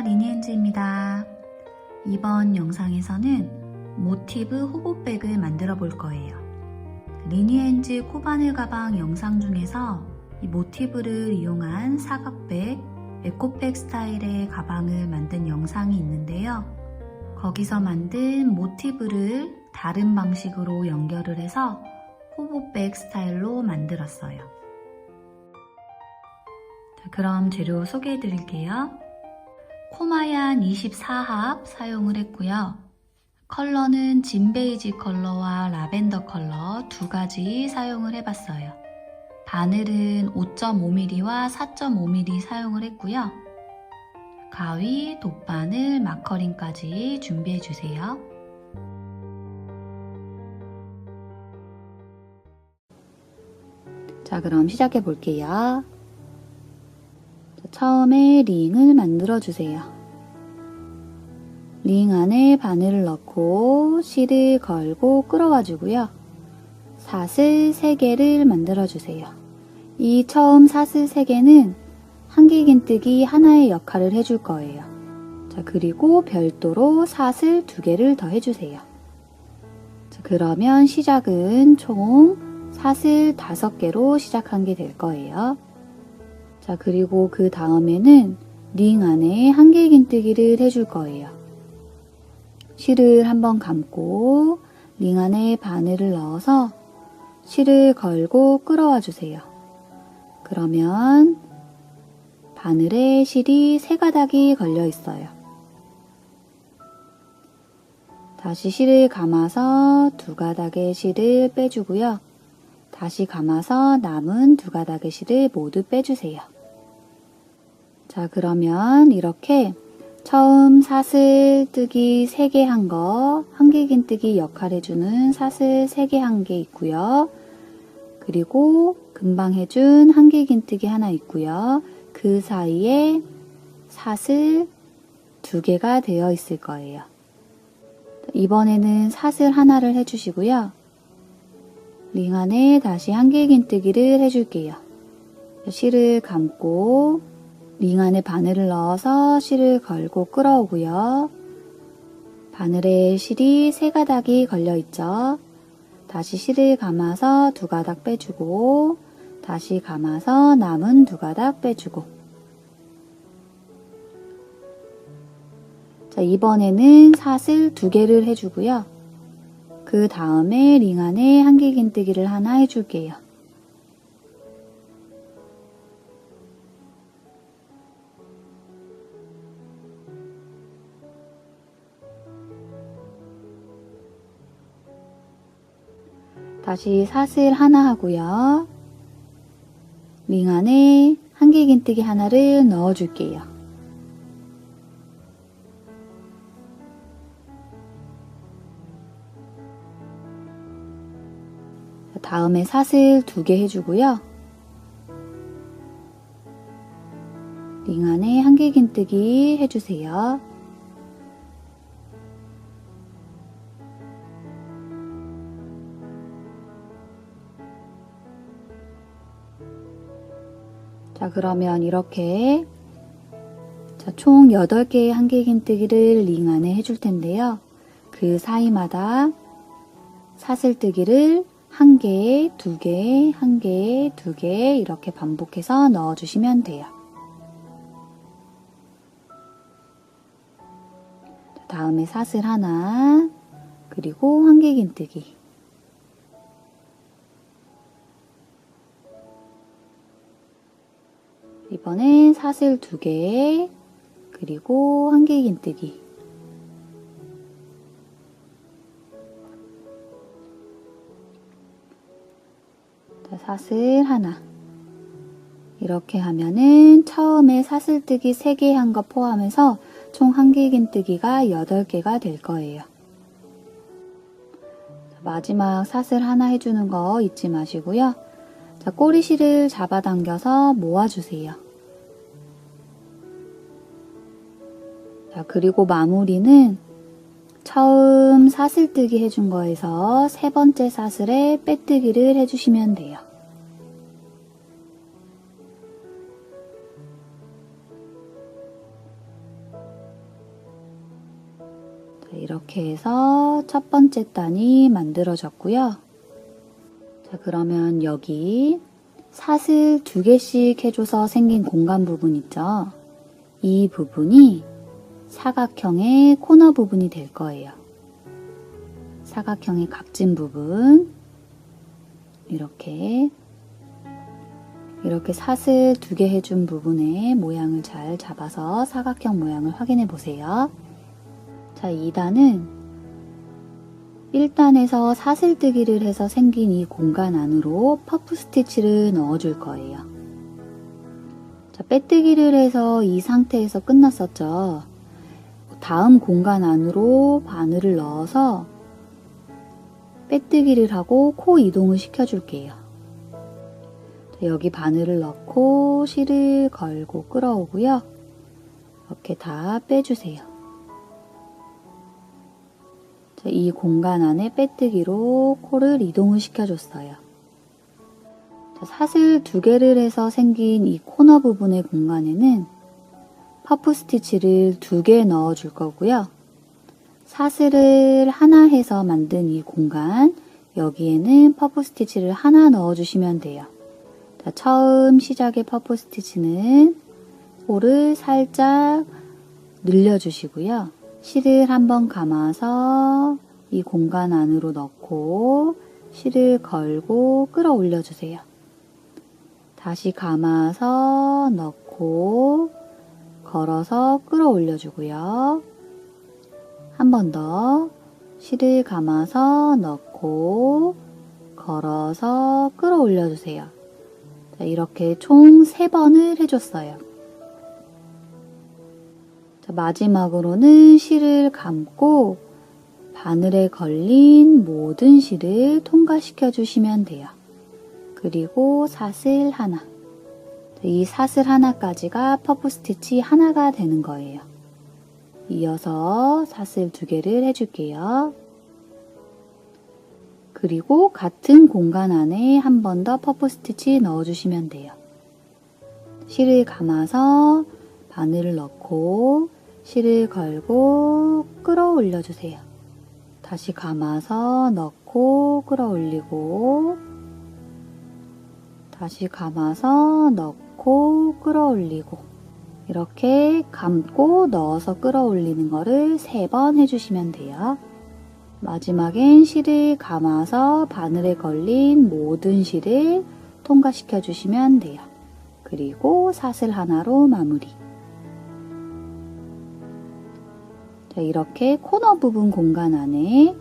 리니엔즈입니다. 이번 영상에서는 모티브 호보백을 만들어 볼 거예요. 리니엔즈 코바늘 가방 영상 중에서 이 모티브를 이용한 사각백, 에코백 스타일의 가방을 만든 영상이 있는데요. 거기서 만든 모티브를 다른 방식으로 연결을 해서 호보백 스타일로 만들었어요. 자, 그럼 재료 소개해 드릴게요. 코마얀 24합 사용을 했고요. 컬러는 진베이지 컬러와 라벤더 컬러 두 가지 사용을 해봤어요. 바늘은 5.5mm와 4.5mm 사용을 했고요. 가위, 돗바늘, 마커링까지 준비해주세요. 자, 그럼 시작해 볼게요. 처음에 링을 만들어주세요. 링 안에 바늘을 넣고 실을 걸고 끌어와주고요. 사슬 3개를 만들어주세요. 이 처음 사슬 3개는 한길긴뜨기 하나의 역할을 해줄 거예요. 자, 그리고 별도로 사슬 2개를 더 해주세요. 자, 그러면 시작은 총 사슬 5개로 시작한 게 될 거예요. 자, 그리고 그 다음에는 링 안에 한길긴뜨기를 해줄 거예요. 실을 한번 감고 링 안에 바늘을 넣어서 실을 걸고 끌어와 주세요. 그러면 바늘에 실이 3가닥이 걸려 있어요. 다시 실을 감아서 2가닥의 실을 빼주고요. 다시 감아서 남은 2가닥의 실을 모두 빼주세요. 자, 그러면 이렇게 처음 사슬 뜨기 3개 한 거, 한길긴뜨기 역할 해주는 사슬 3개 한 개 있고요. 그리고 금방 해준 한길긴뜨기 하나 있고요. 그 사이에 사슬 2개가 되어 있을 거예요. 이번에는 사슬 하나를 해주시고요. 링 안에 다시 한길긴뜨기를 해줄게요. 실을 감고 링 안에 바늘을 넣어서 실을 걸고 끌어오고요. 바늘에 실이 3가닥이 걸려있죠. 다시 실을 감아서 2가닥 빼주고 다시 감아서 남은 2가닥 빼주고. 자, 이번에는 사슬 2개를 해주고요. 그 다음에 링 안에 한길긴뜨기를 하나 해줄게요. 다시 사슬 하나 하고요. 링 안에 한길긴뜨기 하나를 넣어줄게요. 다음에 사슬 2개 해주고요. 링 안에 한길긴뜨기 해주세요. 자, 그러면 이렇게 총 8개의 한길긴뜨기를 링 안에 해줄 텐데요. 그 사이마다 사슬뜨기를 1개, 2개, 1개, 2개 이렇게 반복해서 넣어주시면 돼요. 다음에 사슬 하나, 그리고 한길긴뜨기. 이번엔 사슬 2개, 그리고 한길긴뜨기. 자, 사슬 하나. 이렇게 하면은 처음에 사슬뜨기 3개 한 거 포함해서 총 한길긴뜨기가 8개가 될 거예요. 자, 마지막 사슬 하나 해주는 거 잊지 마시고요. 자, 꼬리실을 잡아당겨서 모아주세요. 자, 그리고 마무리는 처음 사슬뜨기 해준 거에서 3번째 사슬에 빼뜨기를 해주시면 돼요. 이렇게 해서 첫 번째 단이 만들어졌고요. 자, 그러면 여기 사슬 2개씩 해줘서 생긴 공간 부분 있죠? 이 부분이 사각형의 코너 부분이 될 거예요. 사각형의 각진 부분. 이렇게 사슬 2개 해준 부분의 모양을 잘 잡아서 사각형 모양을 확인해 보세요. 자, 2단은 1단에서 사슬뜨기를 해서 생긴 이 공간 안으로 퍼프 스티치를 넣어줄 거예요. 자, 빼뜨기를 해서 이 상태에서 끝났었죠. 다음 공간 안으로 바늘을 넣어서 빼뜨기를 하고 코 이동을 시켜줄게요. 자, 여기 바늘을 넣고 실을 걸고 끌어오고요. 이렇게 다 빼주세요. 자, 이 공간 안에 빼뜨기로 코를 이동을 시켜줬어요. 자, 사슬 2개를 해서 생긴 이 코너 부분의 공간에는 퍼프 스티치를 2개 넣어줄 거고요. 사슬을 하나 해서 만든 이 공간, 여기에는 퍼프 스티치를 하나 넣어주시면 돼요. 자, 처음 시작의 퍼프 스티치는 코를 살짝 늘려주시고요. 실을 한번 감아서 이 공간 안으로 넣고 실을 걸고 끌어올려 주세요. 다시 감아서 넣고 걸어서 끌어올려 주고요. 한 번 더 실을 감아서 넣고 걸어서 끌어올려 주세요. 자, 이렇게 총 3번을 해줬어요. 자, 마지막으로는 실을 감고 바늘에 걸린 모든 실을 통과시켜 주시면 돼요. 그리고 사슬 하나. 이 사슬 하나까지가 퍼프 스티치 하나가 되는 거예요. 이어서 사슬 2개를 해줄게요. 그리고 같은 공간 안에 한 번 더 퍼프 스티치 넣어주시면 돼요. 실을 감아서 바늘을 넣고 실을 걸고 끌어올려 주세요. 다시 감아서 넣고 끌어올리고 다시 감아서 넣고 끌어올리고 이렇게 감고 넣어서 끌어올리는 거를 3번 해주시면 돼요. 마지막엔 실을 감아서 바늘에 걸린 모든 실을 통과시켜 주시면 돼요. 그리고 사슬 하나로 마무리. 자, 이렇게 코너 부분 공간 안에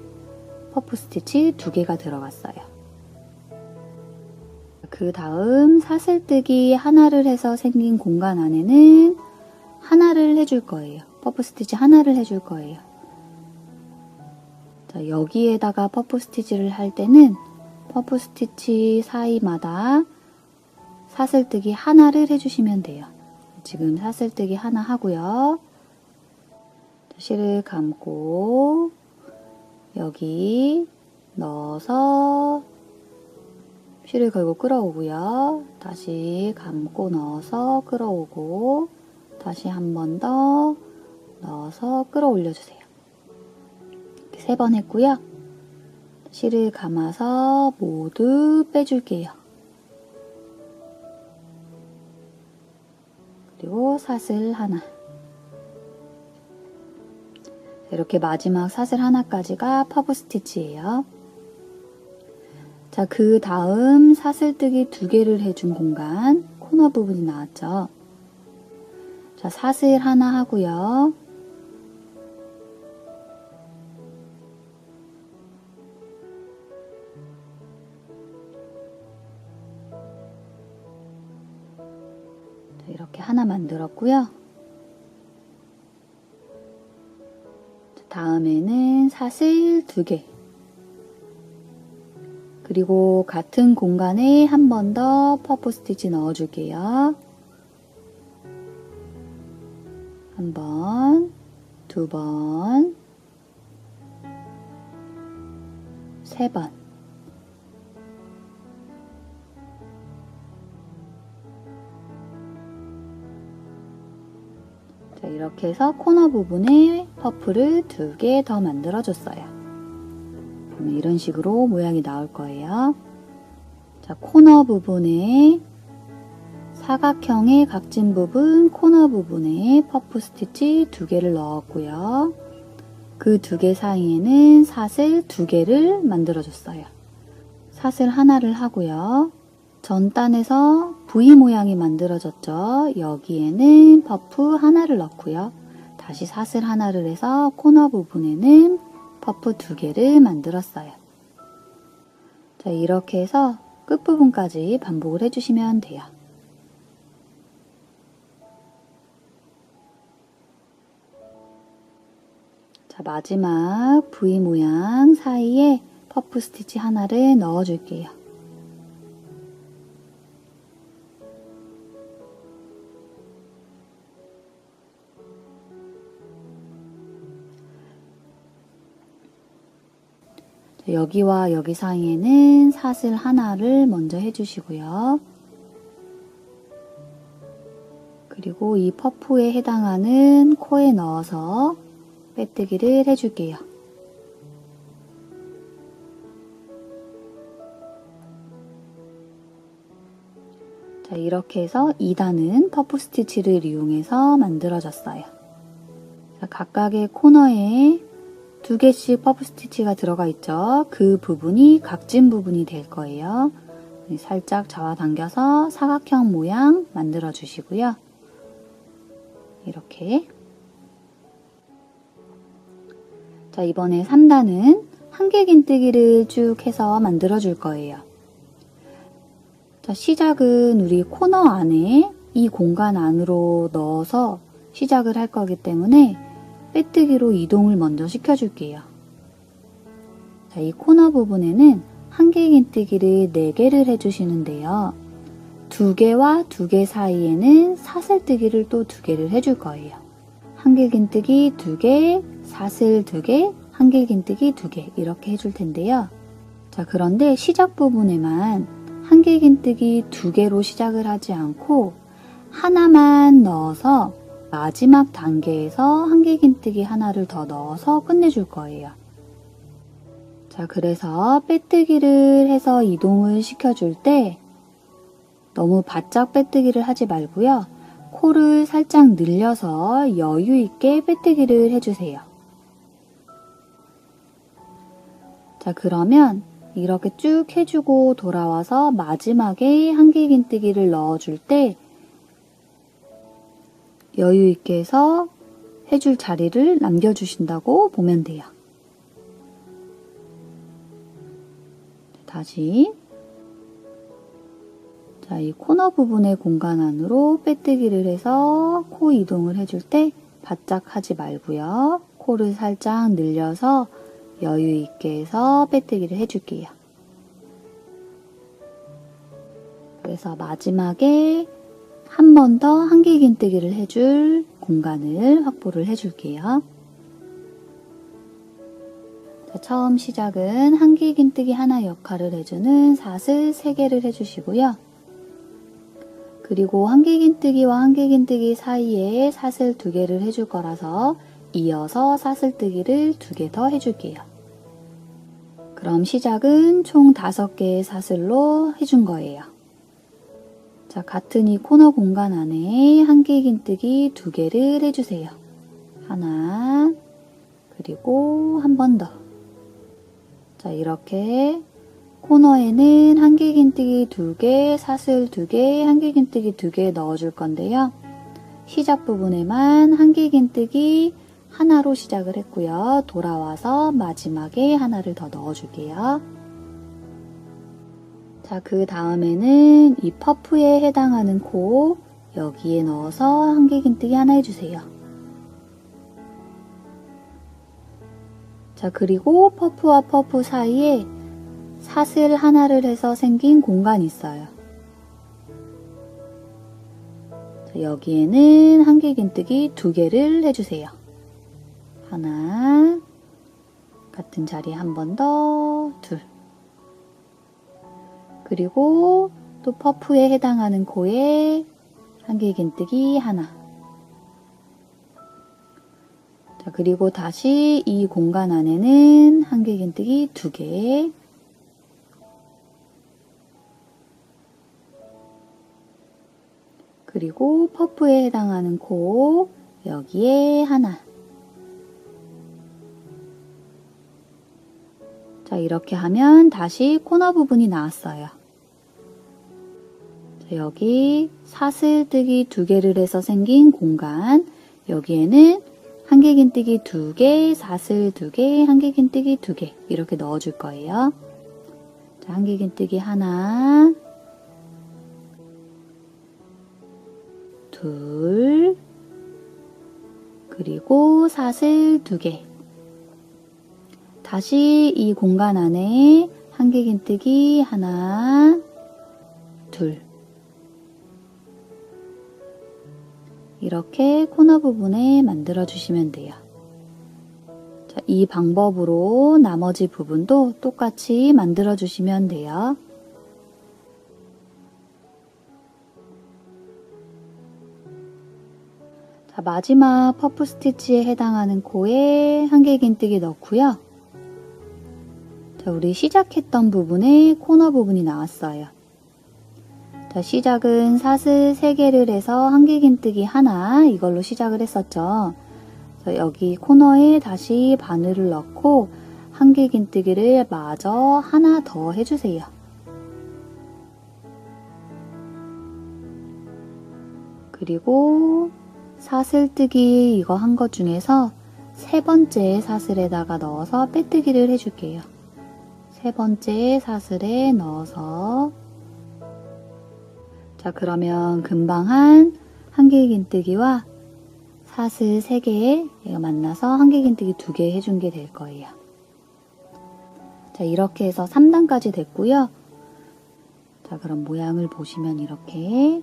퍼프 스티치 2개가 들어갔어요. 그 다음 사슬뜨기 하나를 해서 생긴 공간 안에는 하나를 해줄 거예요. 퍼프 스티치 하나를 해줄 거예요. 자, 여기에다가 퍼프 스티치를 할 때는 퍼프 스티치 사이마다 사슬뜨기 하나를 해주시면 돼요. 지금 사슬뜨기 하나 하고요. 실을 감고 여기 넣어서 실을 걸고 끌어오고요. 다시 감고 넣어서 끌어오고 다시 한 번 더 넣어서 끌어올려주세요. 이렇게 3번 했고요. 실을 감아서 모두 빼줄게요. 그리고 사슬 하나. 이렇게 마지막 사슬 하나까지가 퍼프 스티치예요. 자, 그 다음 사슬뜨기 2개를 해준 공간, 코너 부분이 나왔죠. 자, 사슬 하나 하고요. 자, 이렇게 하나 만들었고요. 다음에는 사슬 2개. 그리고 같은 공간에 한 번 더 퍼프 스티치 넣어줄게요. 한 번, 2번, 3번. 이렇게 해서 코너 부분에 퍼프를 2개 더 만들어줬어요. 그러면 이런 식으로 모양이 나올 거예요. 자, 코너 부분에 사각형의 각진 부분 코너 부분에 퍼프 스티치 2개를 넣었고요. 그 2개 사이에는 사슬 2개를 만들어줬어요. 사슬 하나를 하고요. 전단에서 V 모양이 만들어졌죠. 여기에는 퍼프 하나를 넣고요. 다시 사슬 하나를 해서 코너 부분에는 퍼프 2개를 만들었어요. 자, 이렇게 해서 끝부분까지 반복을 해주시면 돼요. 자, 마지막 V 모양 사이에 퍼프 스티치 하나를 넣어줄게요. 자, 여기와 여기 사이에는 사슬 하나를 먼저 해주시고요. 그리고 이 퍼프에 해당하는 코에 넣어서 빼뜨기를 해줄게요. 자, 이렇게 해서 2단은 퍼프 스티치를 이용해서 만들어졌어요. 자, 각각의 코너에 2개씩 퍼프 스티치가 들어가 있죠. 그 부분이 각진 부분이 될 거예요. 살짝 잡아당겨서 사각형 모양 만들어 주시고요. 이렇게. 자, 이번에 3단은 한길긴뜨기를 쭉 해서 만들어 줄 거예요. 자, 시작은 우리 코너 안에 이 공간 안으로 넣어서 시작을 할 거기 때문에 빼뜨기로 이동을 먼저 시켜줄게요. 자, 이 코너 부분에는 한길긴뜨기를 4개를 해주시는데요. 2개와 2개 사이에는 사슬뜨기를 또 2개를 해줄 거예요. 한길긴뜨기 2개, 사슬 2개, 한길긴뜨기 2개 이렇게 해줄 텐데요. 자, 그런데 시작 부분에만 한길긴뜨기 2개로 시작을 하지 않고 하나만 넣어서 마지막 단계에서 한길긴뜨기 하나를 더 넣어서 끝내줄 거예요. 자, 그래서 빼뜨기를 해서 이동을 시켜줄 때 너무 바짝 빼뜨기를 하지 말고요. 코를 살짝 늘려서 여유 있게 빼뜨기를 해주세요. 자, 그러면 이렇게 쭉 해주고 돌아와서 마지막에 한길긴뜨기를 넣어줄 때 여유 있게 해서 해줄 자리를 남겨주신다고 보면 돼요. 다시. 자, 이 코너 부분의 공간 안으로 빼뜨기를 해서 코 이동을 해줄 때 바짝 하지 말고요. 코를 살짝 늘려서 여유 있게 해서 빼뜨기를 해줄게요. 그래서 마지막에 한 번 더 한길긴뜨기를 해줄 공간을 확보를 해줄게요. 자, 처음 시작은 한길긴뜨기 하나 역할을 해주는 사슬 3개를 해주시고요. 그리고 한길긴뜨기와 한길긴뜨기 사이에 사슬 2개를 해줄 거라서 이어서 사슬뜨기를 2개 더 해줄게요. 그럼 시작은 총 5개의 사슬로 해준 거예요. 자, 같은 이 코너 공간 안에 한길긴뜨기 2개를 해주세요. 하나, 그리고 한 번 더. 자, 이렇게 코너에는 한길긴뜨기 2개, 사슬 2개, 한길긴뜨기 2개 넣어줄 건데요. 시작 부분에만 한길긴뜨기 하나로 시작을 했고요. 돌아와서 마지막에 하나를 더 넣어줄게요. 자, 그 다음에는 이 퍼프에 해당하는 코 여기에 넣어서 한길긴뜨기 하나 해주세요. 자, 그리고 퍼프와 퍼프 사이에 사슬 하나를 해서 생긴 공간이 있어요. 자, 여기에는 한길긴뜨기 2개를 해주세요. 하나, 같은 자리에 한 번 더, 둘. 그리고 또 퍼프에 해당하는 코에 한길긴뜨기 하나. 그리고 다시 이 공간 안에는 한길긴뜨기 2개, 그리고 퍼프에 해당하는 코 여기에 하나. 자, 이렇게 하면 다시 코너 부분이 나왔어요. 자, 여기 사슬뜨기 2개를 해서 생긴 공간, 여기에는 한길긴뜨기 2개, 사슬 2개, 한길긴뜨기 2개 이렇게 넣어줄 거예요. 자, 한길긴뜨기 하나, 둘, 그리고 사슬 2개. 다시 이 공간 안에 한길긴뜨기 하나, 둘. 이렇게 코너 부분에 만들어 주시면 돼요. 자, 이 방법으로 나머지 부분도 똑같이 만들어 주시면 돼요. 자, 마지막 퍼프 스티치에 해당하는 코에 한길긴뜨기 넣고요. 자, 우리 시작했던 부분에 코너 부분이 나왔어요. 자, 시작은 사슬 3개를 해서 한길긴뜨기 하나, 이걸로 시작을 했었죠. 그래서 여기 코너에 다시 바늘을 넣고 한길긴뜨기를 마저 하나 더 해주세요. 그리고 사슬뜨기 이거 한 것 중에서 3번째 사슬에다가 넣어서 빼뜨기를 해줄게요. 3번째 사슬에 넣어서, 자, 그러면 금방 한 한길긴뜨기와 사슬 3개 얘가 만나서 한길긴뜨기 2개 해준 게 될 거예요. 자, 이렇게 해서 3단까지 됐고요. 자, 그럼 모양을 보시면 이렇게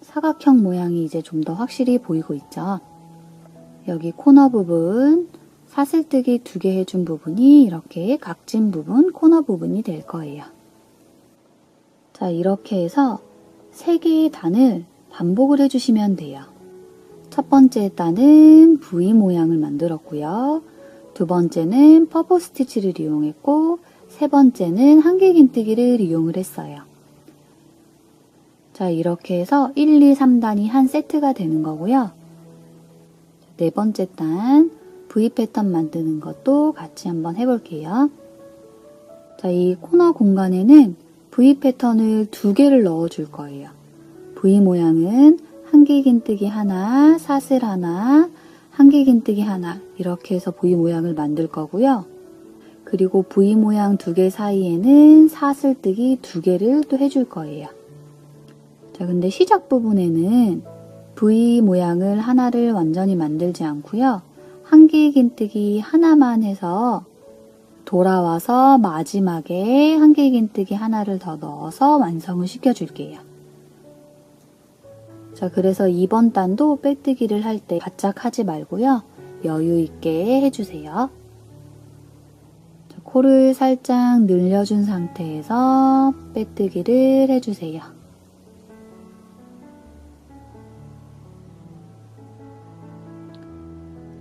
사각형 모양이 이제 좀 더 확실히 보이고 있죠. 여기 코너 부분, 사슬뜨기 2개 해준 부분이 이렇게 각진 부분, 코너 부분이 될 거예요. 자, 이렇게 해서 3개의 단을 반복을 해주시면 돼요. 첫 번째 단은 V 모양을 만들었고요. 두 번째는 퍼프 스티치를 이용했고, 세 번째는 한길긴뜨기를 이용을 했어요. 자, 이렇게 해서 1, 2, 3단이 한 세트가 되는 거고요. 네 번째 단, V 패턴 만드는 것도 같이 한번 해볼게요. 자, 이 코너 공간에는 V 패턴을 2개를 넣어줄 거예요. V 모양은 한길긴뜨기 하나, 사슬 하나, 한길긴뜨기 하나 이렇게 해서 V 모양을 만들 거고요. 그리고 V 모양 2개 사이에는 사슬뜨기 2개를 또 해줄 거예요. 자, 근데 시작 부분에는 V 모양을 하나를 완전히 만들지 않고요. 한길긴뜨기 하나만 해서 돌아와서 마지막에 한길긴뜨기 하나를 더 넣어서 완성을 시켜줄게요. 자, 그래서 2번 단도 빼뜨기를 할 때 바짝 하지 말고요. 여유 있게 해주세요. 자, 코를 살짝 늘려준 상태에서 빼뜨기를 해주세요.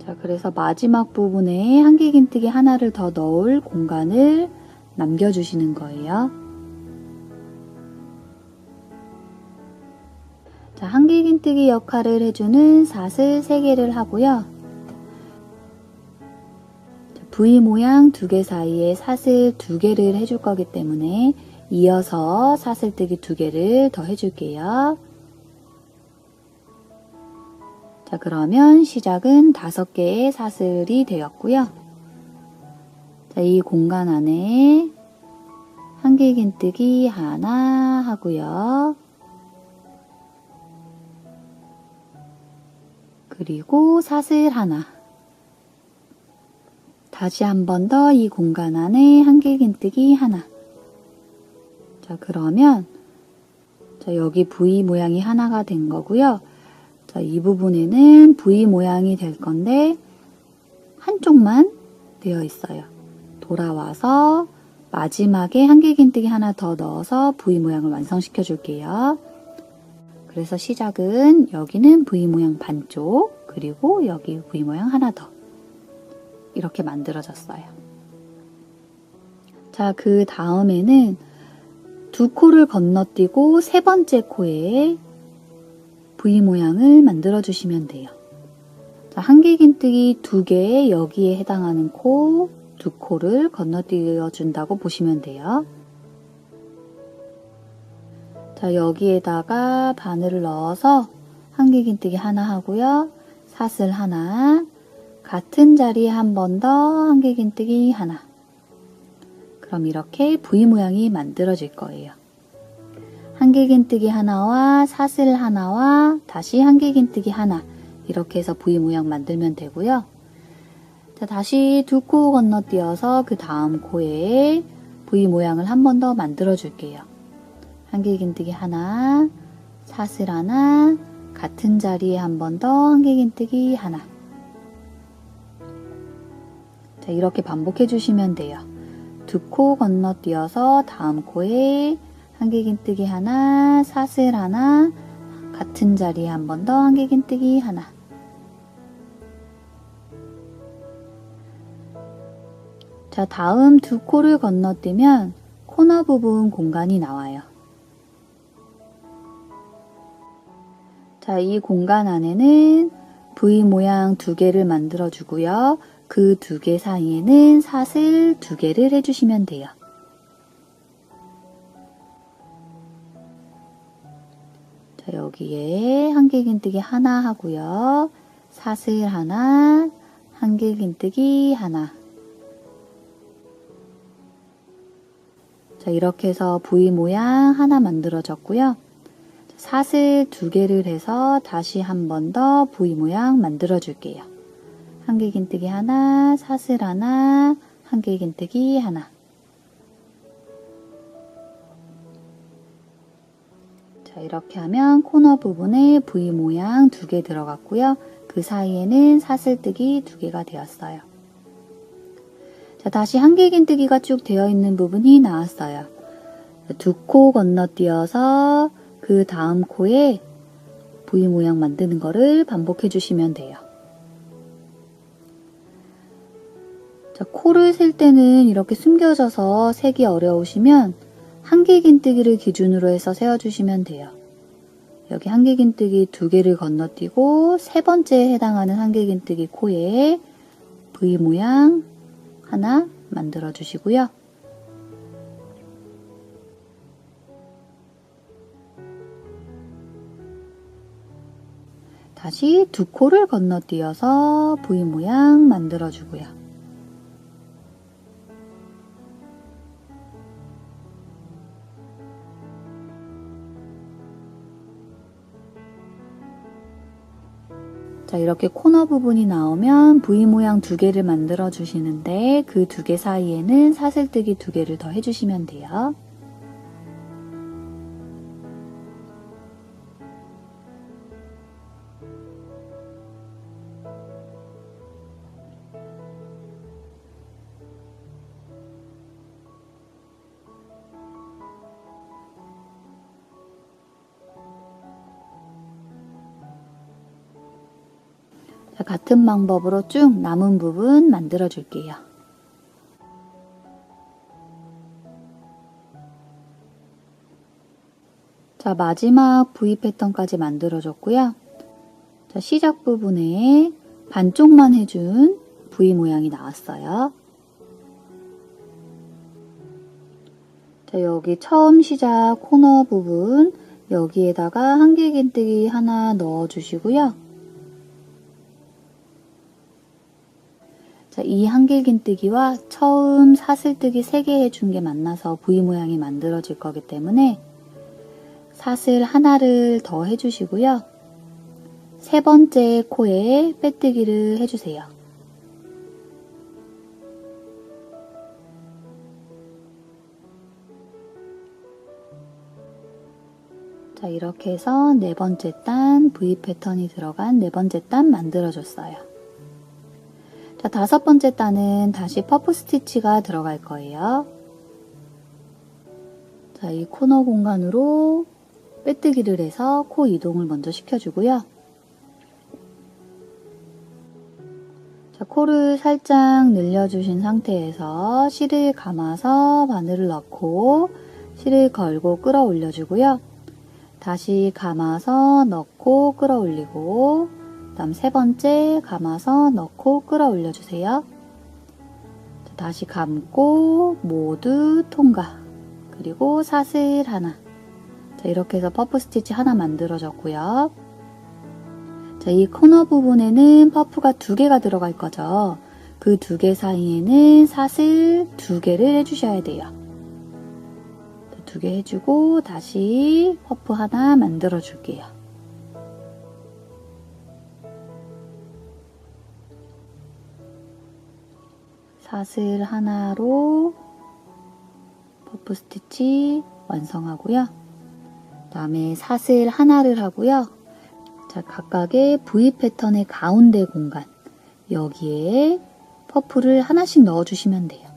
자, 그래서 마지막 부분에 한길긴뜨기 하나를 더 넣을 공간을 남겨주시는 거예요. 자, 한길긴뜨기 역할을 해주는 사슬 3개를 하고요. 자, V 모양 2개 사이에 사슬 2개를 해줄 거기 때문에 이어서 사슬뜨기 2개를 더 해줄게요. 자, 그러면 시작은 5개의 사슬이 되었고요. 자, 이 공간 안에 한길긴뜨기 하나 하고요. 그리고 사슬 하나. 다시 한 번 더 이 공간 안에 한길긴뜨기 하나. 자, 그러면 자, 여기 V 모양이 하나가 된 거고요. 자, 이 부분에는 V 모양이 될 건데 한쪽만 되어 있어요. 돌아와서 마지막에 한길긴뜨기 하나 더 넣어서 V 모양을 완성시켜 줄게요. 그래서 시작은 여기는 V 모양 반쪽, 그리고 여기 V 모양 하나 더 이렇게 만들어졌어요. 자, 그 다음에는 두 코를 건너뛰고 세 번째 코에 V 모양을 만들어 주시면 돼요. 자, 한길긴뜨기 2개 여기에 해당하는 코, 두 코를 건너뛰어 준다고 보시면 돼요. 자, 여기에다가 바늘을 넣어서 한길긴뜨기 하나 하고요. 사슬 하나, 같은 자리에 한 번 더 한길긴뜨기 하나. 그럼 이렇게 V 모양이 만들어질 거예요. 한길긴뜨기 하나와 사슬 하나와 다시 한길긴뜨기 하나, 이렇게 해서 V 모양 만들면 되고요. 자, 다시 두 코 건너뛰어서 그 다음 코에 V 모양을 한 번 더 만들어 줄게요. 한길긴뜨기 하나, 사슬 하나, 같은 자리에 한 번 더 한길긴뜨기 하나. 자, 이렇게 반복해 주시면 돼요. 두 코 건너뛰어서 다음 코에 한길긴뜨기 하나, 사슬 하나, 같은 자리에 한 번 더 한길긴뜨기 하나. 자, 다음 두 코를 건너뛰면 코너 부분 공간이 나와요. 자, 이 공간 안에는 V 모양 2개를 만들어 주고요. 그 2개 사이에는 사슬 2개를 해주시면 돼요. 자, 여기에 한길긴뜨기 하나 하고요. 사슬 하나, 한길긴뜨기 하나. 자, 이렇게 해서 V 모양 하나 만들어졌고요. 사슬 2개를 해서 다시 한 번 더 V 모양 만들어 줄게요. 한길긴뜨기 하나, 사슬 하나, 한길긴뜨기 하나. 자, 이렇게 하면 코너 부분에 V 모양 2개 들어갔고요. 그 사이에는 사슬뜨기 2개가 되었어요. 자, 다시 한길긴뜨기가 쭉 되어 있는 부분이 나왔어요. 두 코 건너뛰어서 그 다음 코에 V 모양 만드는 거를 반복해 주시면 돼요. 자, 코를 셀 때는 이렇게 숨겨져서 세기 어려우시면 한길긴뜨기를 기준으로 해서 세워주시면 돼요. 여기 한길긴뜨기 2개를 건너뛰고 세 번째에 해당하는 한길긴뜨기 코에 V 모양 하나 만들어 주시고요. 다시 두 코를 건너뛰어서 V 모양 만들어 주고요. 자, 이렇게 코너 부분이 나오면 V 모양 2개를 만들어 주시는데 그 2개 사이에는 사슬뜨기 2개를 더 해주시면 돼요. 자, 같은 방법으로 쭉 남은 부분 만들어 줄게요. 자, 마지막 V 패턴까지 만들어 줬고요. 자, 시작 부분에 반쪽만 해준 V 모양이 나왔어요. 자, 여기 처음 시작 코너 부분 여기에다가 한길긴뜨기 하나 넣어 주시고요. 자, 이 한길긴뜨기와 처음 사슬뜨기 3개 해준 게 만나서 V 모양이 만들어질 거기 때문에 사슬 하나를 더 해주시고요. 세 번째 코에 빼뜨기를 해주세요. 자, 이렇게 해서 네 번째 단 V 패턴이 들어간 네 번째 단 만들어줬어요. 자, 다섯 번째 단은 다시 퍼프 스티치가 들어갈 거예요. 자, 이 코너 공간으로 빼뜨기를 해서 코 이동을 먼저 시켜주고요. 자, 코를 살짝 늘려주신 상태에서 실을 감아서 바늘을 넣고 실을 걸고 끌어올려 주고요. 다시 감아서 넣고 끌어올리고, 그 다음 세 번째 감아서 넣고 끌어올려 주세요. 다시 감고 모두 통과. 그리고 사슬 하나. 자, 이렇게 해서 퍼프 스티치 하나 만들어졌고요. 자, 이 코너 부분에는 퍼프가 2개가 들어갈 거죠. 그 2개 사이에는 사슬 2개를 해주셔야 돼요. 2개 해주고 다시 퍼프 하나 만들어 줄게요. 사슬 하나로 퍼프 스티치 완성하고요. 그 다음에 사슬 하나를 하고요. 자, 각각의 V 패턴의 가운데 공간, 여기에 퍼프를 하나씩 넣어주시면 돼요.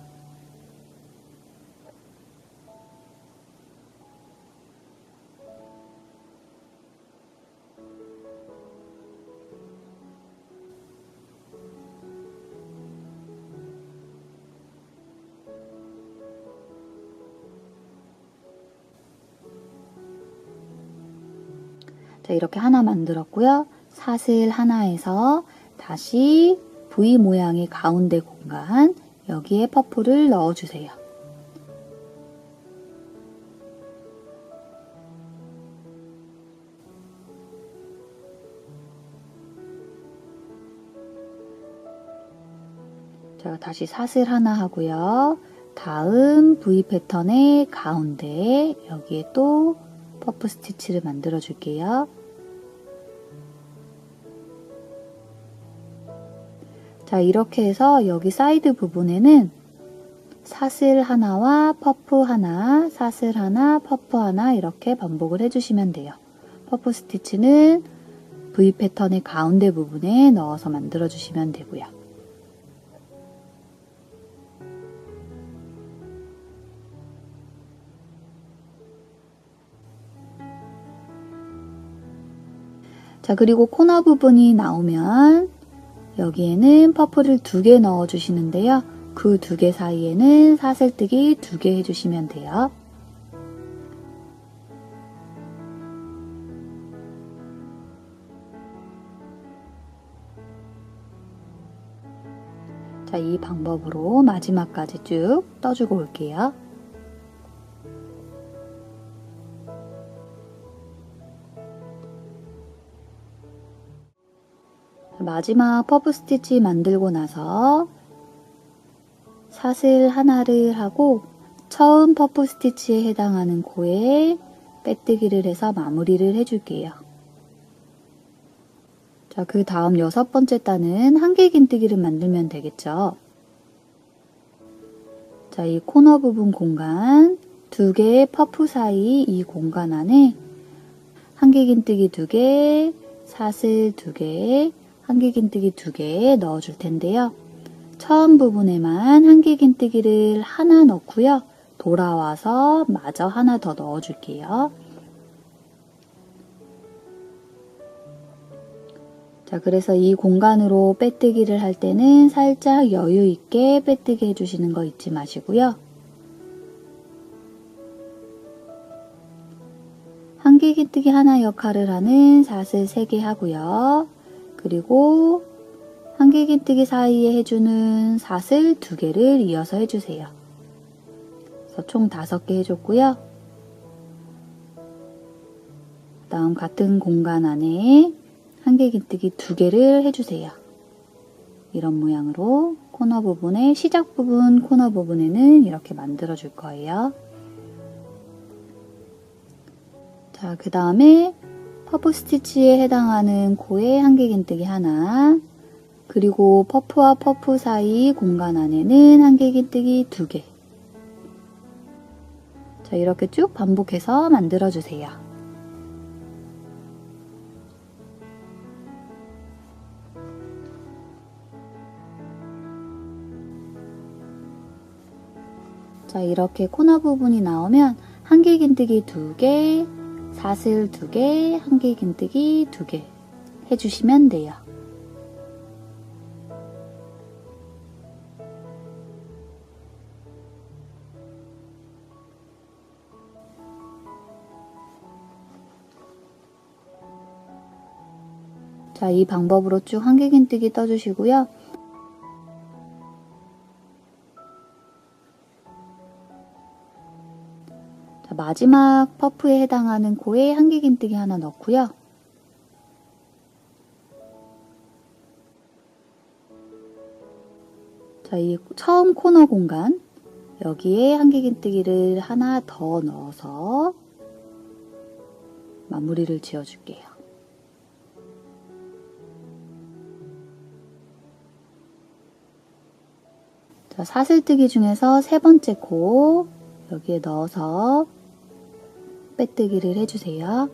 자, 이렇게 하나 만들었고요. 사슬 하나에서 다시 V 모양의 가운데 공간, 여기에 퍼프를 넣어주세요. 자, 다시 사슬 하나 하고요. 다음 V 패턴의 가운데, 여기에 또 퍼프 스티치를 만들어 줄게요. 자, 이렇게 해서 여기 사이드 부분에는 사슬 하나와 퍼프 하나, 사슬 하나, 퍼프 하나 이렇게 반복을 해주시면 돼요. 퍼프 스티치는 V 패턴의 가운데 부분에 넣어서 만들어 주시면 되고요. 자, 그리고 코너 부분이 나오면 여기에는 퍼프를 2개 넣어 주시는데요. 그 2개 사이에는 사슬뜨기 2개 해주시면 돼요. 자, 이 방법으로 마지막까지 쭉 떠주고 올게요. 마지막 퍼프 스티치 만들고 나서 사슬 하나를 하고 처음 퍼프 스티치에 해당하는 코에 빼뜨기를 해서 마무리를 해줄게요. 자, 그 다음 6번째 단은 한길긴뜨기를 만들면 되겠죠. 자, 이 코너 부분 공간, 2개의 퍼프 사이 이 공간 안에 한길긴뜨기 2개, 사슬 2개, 한길긴뜨기 2개 넣어줄 텐데요. 처음 부분에만 한길긴뜨기를 하나 넣고요. 돌아와서 마저 하나 더 넣어줄게요. 자, 그래서 이 공간으로 빼뜨기를 할 때는 살짝 여유 있게 빼뜨기 해주시는 거 잊지 마시고요. 한길긴뜨기 하나 역할을 하는 사슬 3개 하고요. 그리고 한길긴뜨기 사이에 해주는 사슬 2개를 이어서 해주세요. 그래서 총 5개 해줬고요. 그 다음 같은 공간 안에 한길긴뜨기 2개를 해주세요. 이런 모양으로 코너 부분에, 시작 부분 코너 부분에는 이렇게 만들어 줄 거예요. 자, 그 다음에 퍼프 스티치에 해당하는 코에 한길긴뜨기 하나, 그리고 퍼프와 퍼프 사이 공간 안에는 한길긴뜨기 2개. 자, 이렇게 쭉 반복해서 만들어주세요. 자, 이렇게 코너 부분이 나오면 한길긴뜨기 2개, 사슬 2개, 한길긴뜨기 2개 해주시면 돼요. 자, 이 방법으로 쭉 한길긴뜨기 떠주시고요. 자, 마지막 퍼프에 해당하는 코에 한길긴뜨기 하나 넣고요. 자, 이 처음 코너 공간 여기에 한길긴뜨기를 하나 더 넣어서 마무리를 지어줄게요. 자, 사슬뜨기 중에서 세 번째 코 여기에 넣어서 빼뜨기를 해주세요.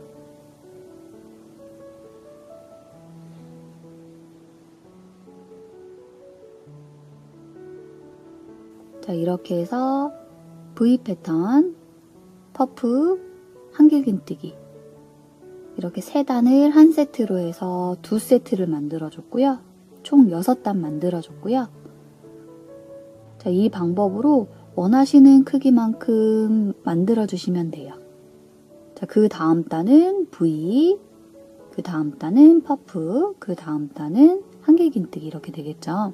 자, 이렇게 해서 V 패턴, 퍼프, 한길긴뜨기 이렇게 3단을 한 세트로 해서 2세트를 만들어줬고요. 총 6단 만들어줬고요. 자, 이 방법으로 원하시는 크기만큼 만들어주시면 돼요. 자, 그 다음 단은 V, 그 다음 단은 퍼프, 그 다음 단은 한길긴뜨기 이렇게 되겠죠.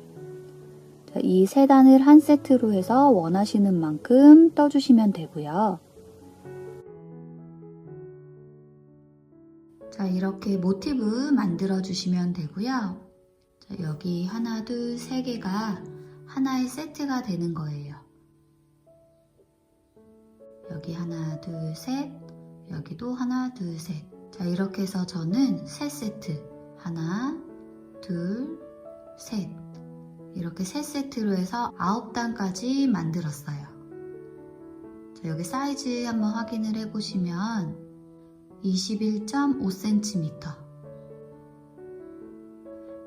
자, 이 3단을 한 세트로 해서 원하시는 만큼 떠주시면 되고요. 자, 이렇게 모티브 만들어 주시면 되고요. 자, 여기 하나, 둘, 3개가 하나의 세트가 되는 거예요. 여기 하나, 둘, 셋, 여기도 하나, 둘, 셋. 자, 이렇게 해서 저는 3세트 하나, 둘, 셋 이렇게 3세트로 해서 9단까지 만들었어요. 자, 여기 사이즈 한번 확인을 해보시면 21.5cm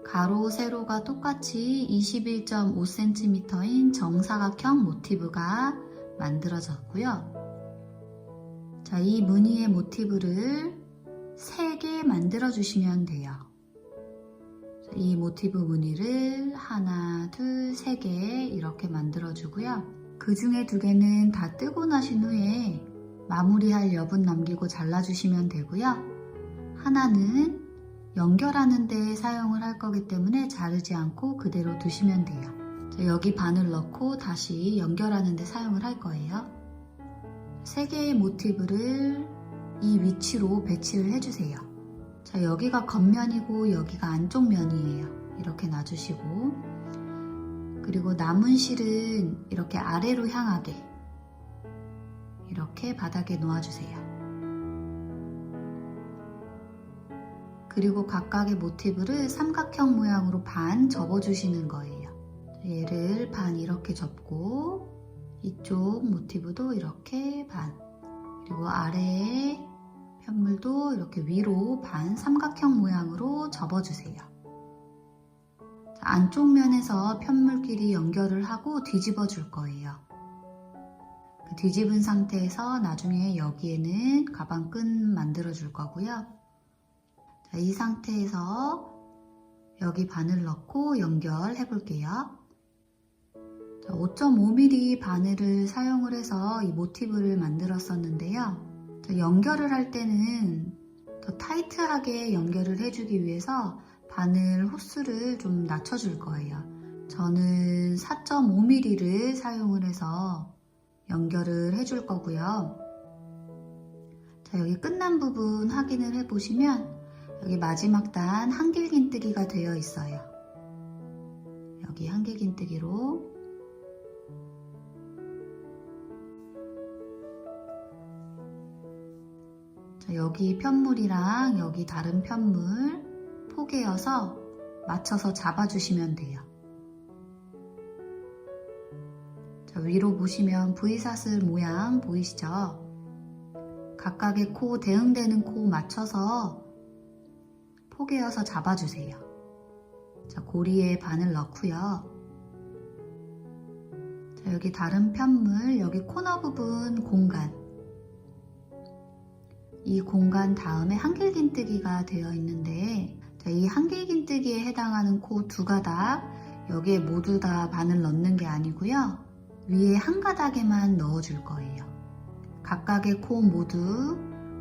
가로, 세로가 똑같이 21.5cm인 정사각형 모티브가 만들어졌고요. 자, 이 무늬의 모티브를 3개 만들어 주시면 돼요. 자, 이 모티브 무늬를 하나, 둘, 3개 이렇게 만들어 주고요. 그 중에 2개는 다 뜨고 나신 후에 마무리할 여분 남기고 잘라주시면 되고요. 하나는 연결하는 데 사용을 할 거기 때문에 자르지 않고 그대로 두시면 돼요. 자, 여기 바늘 넣고 다시 연결하는 데 사용을 할 거예요. 3개의 모티브를 이 위치로 배치를 해주세요. 자, 여기가 겉면이고 여기가 안쪽 면이에요. 이렇게 놔주시고, 그리고 남은 실은 이렇게 아래로 향하게 이렇게 바닥에 놓아주세요. 그리고 각각의 모티브를 삼각형 모양으로 반 접어주시는 거예요. 얘를 반 이렇게 접고 이쪽 모티브도 이렇게 반, 그리고 아래에 편물도 이렇게 위로 반 삼각형 모양으로 접어주세요. 자, 안쪽 면에서 편물끼리 연결을 하고 뒤집어 줄 거예요. 그 뒤집은 상태에서 나중에 여기에는 가방끈 만들어 줄 거고요. 자, 이 상태에서 여기 바늘 넣고 연결해 볼게요. 5.5mm 바늘을 사용을 해서 이 모티브를 만들었었는데요. 자, 연결을 할 때는 더 타이트하게 연결을 해주기 위해서 바늘 호수를 좀 낮춰줄 거예요. 저는 4.5mm를 사용을 해서 연결을 해줄 거고요. 자, 여기 끝난 부분 확인을 해보시면 여기 마지막 단 한길긴뜨기가 되어 있어요. 여기 한길긴뜨기로 자, 여기 편물이랑 여기 다른 편물 포개어서 맞춰서 잡아주시면 돼요. 자, 위로 보시면 V사슬 모양 보이시죠? 각각의 코, 대응되는 코 맞춰서 포개어서 잡아주세요. 자, 고리에 바늘 넣고요. 자, 여기 다른 편물, 여기 코너 부분 공간, 이 공간 다음에 한길긴뜨기가 되어 있는데, 자, 이 한길긴뜨기에 해당하는 코 2가닥, 여기에 모두 다 바늘 넣는 게 아니고요. 위에 한 가닥에만 넣어줄 거예요. 각각의 코 모두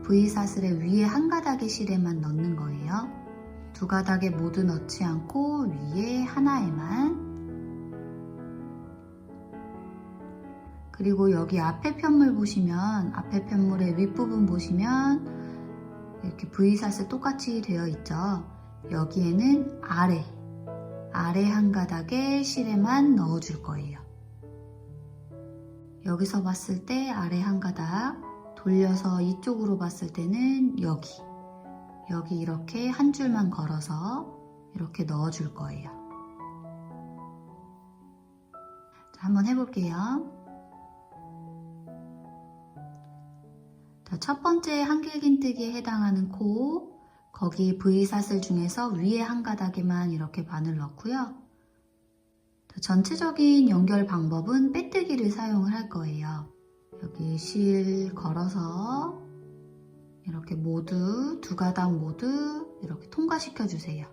V사슬의 위에 한 가닥의 실에만 넣는 거예요. 두 가닥에 모두 넣지 않고 위에 하나에만. 그리고 여기 앞에 편물 보시면, 앞에 편물의 윗부분 보시면 이렇게 V샷을 똑같이 되어 있죠. 여기에는 아래 한 가닥에 실에만 넣어줄 거예요. 여기서 봤을 때 아래 한 가닥, 돌려서 이쪽으로 봤을 때는 여기 이렇게 한 줄만 걸어서 이렇게 넣어줄 거예요. 자, 한번 해볼게요. 자, 첫 번째 한길긴뜨기에 해당하는 코, 거기 V사슬 중에서 위에 한 가닥에만 이렇게 바늘 넣고요. 전체적인 연결 방법은 빼뜨기를 사용을 할 거예요. 여기 실 걸어서 이렇게 모두 두 가닥 모두 이렇게 통과시켜 주세요.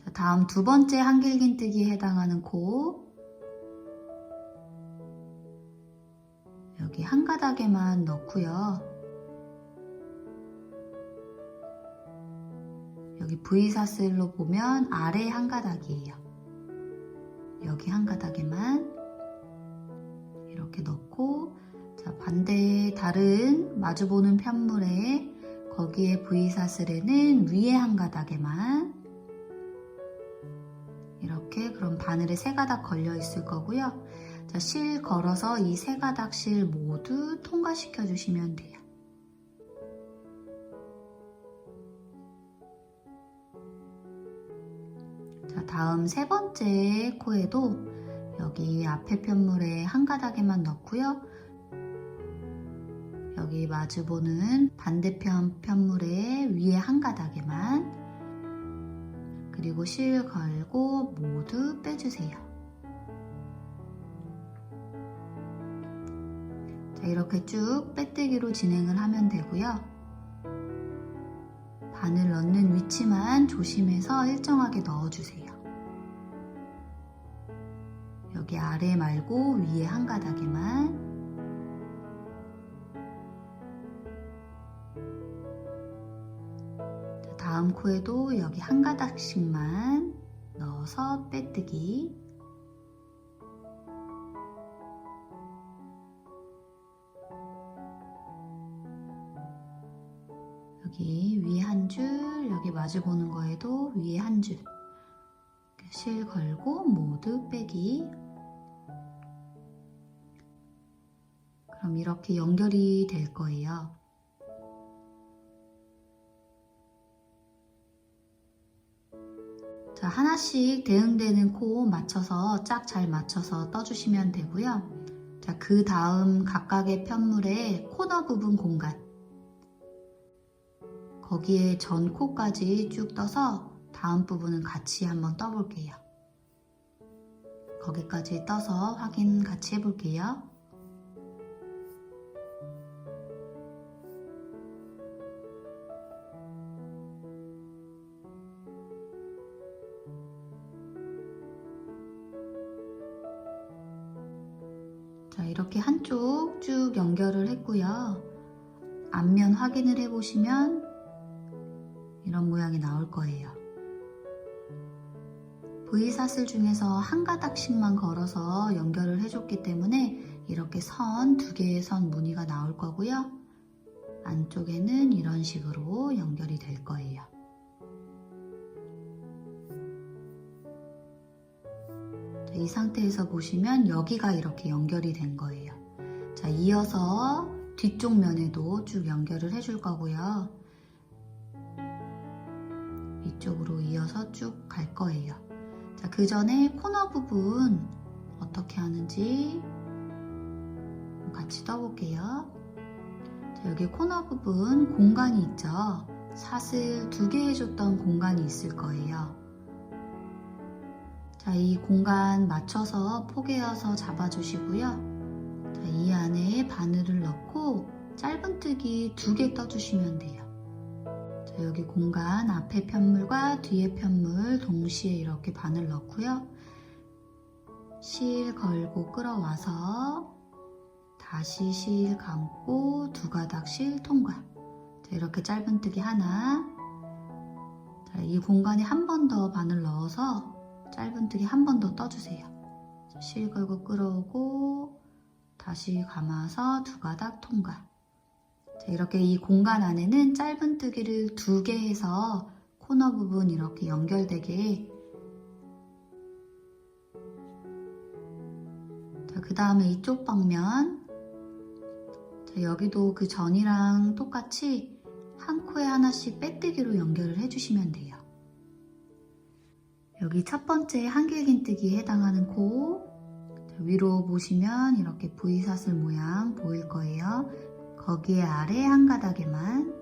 자, 다음 두 번째 한길긴뜨기에 해당하는 코, 여기 한 가닥에만 넣고요. 여기 V사슬로 보면 아래 한 가닥이에요. 여기 한 가닥에만 이렇게 넣고, 자, 반대 다른 마주보는 편물에 거기에 V사슬에는 위에 한 가닥에만 이렇게, 그럼 바늘에 세 가닥 걸려 있을 거고요. 자, 실 걸어서 이 세 가닥 실 모두 통과시켜 주시면 돼요. 자, 다음 세 번째 코에도 여기 앞에 편물에 한 가닥에만 넣고요. 여기 마주보는 반대편 편물에 위에 한 가닥에만, 그리고 실 걸고 모두 빼주세요. 자, 이렇게 쭉 빼뜨기로 진행을 하면 되고요. 바늘 넣는 위치만 조심해서 일정하게 넣어주세요. 여기 아래 말고 위에 한 가닥에만. 자, 다음 코에도 여기 한 가닥씩만 넣어서 빼뜨기. 여기 위에 한 줄, 여기 마주보는 거에도 위에 한 줄. 실 걸고 모두 빼기. 그럼 이렇게 연결이 될 거예요. 자, 하나씩 대응되는 코 맞춰서 짝 잘 맞춰서 떠주시면 되고요. 자, 그 다음 각각의 편물의 코너 부분 공간, 거기에 전 코까지 쭉 떠서 다음 부분은 같이 한번 떠볼게요. 거기까지 떠서 확인 같이 해볼게요. 자, 이렇게 한쪽 쭉 연결을 했고요. 앞면 확인을 해보시면 이런 모양이 나올 거예요. V사슬 중에서 한 가닥씩만 걸어서 연결을 해줬기 때문에 이렇게 선, 두 개의 선 무늬가 나올 거고요. 안쪽에는 이런 식으로 연결이 될 거예요. 자, 이 상태에서 보시면 여기가 이렇게 연결이 된 거예요. 자, 이어서 뒤쪽 면에도 쭉 연결을 해줄 거고요. 이쪽으로 이어서 쭉 갈 거예요. 자, 그 전에 코너 부분 어떻게 하는지 같이 떠볼게요. 자, 여기 코너 부분 공간이 있죠. 사슬 2개 해줬던 공간이 있을 거예요. 자, 이 공간 맞춰서 포개어서 잡아주시고요. 자, 이 안에 바늘을 넣고 짧은뜨기 2개 떠주시면 돼요. 자, 여기 공간 앞에 편물과 뒤에 편물 동시에 이렇게 바늘 넣고요. 실 걸고 끌어와서 다시 실 감고 두 가닥 실 통과. 자, 이렇게 짧은뜨기 하나. 자, 이 공간에 한 번 더 바늘 넣어서 짧은뜨기 한 번 더 떠주세요. 자, 실 걸고 끌어오고 다시 감아서 두 가닥 통과. 자, 이렇게 이 공간 안에는 짧은뜨기를 2개 해서 코너 부분 이렇게 연결되게. 자, 그 다음에 이쪽 방면. 자, 여기도 그 전이랑 똑같이 한 코에 하나씩 빼뜨기로 연결을 해주시면 돼요. 여기 첫 번째 한길긴뜨기에 해당하는 코. 자, 위로 보시면 이렇게 V사슬 모양 보일 거예요. 거기에 아래 한 가닥에만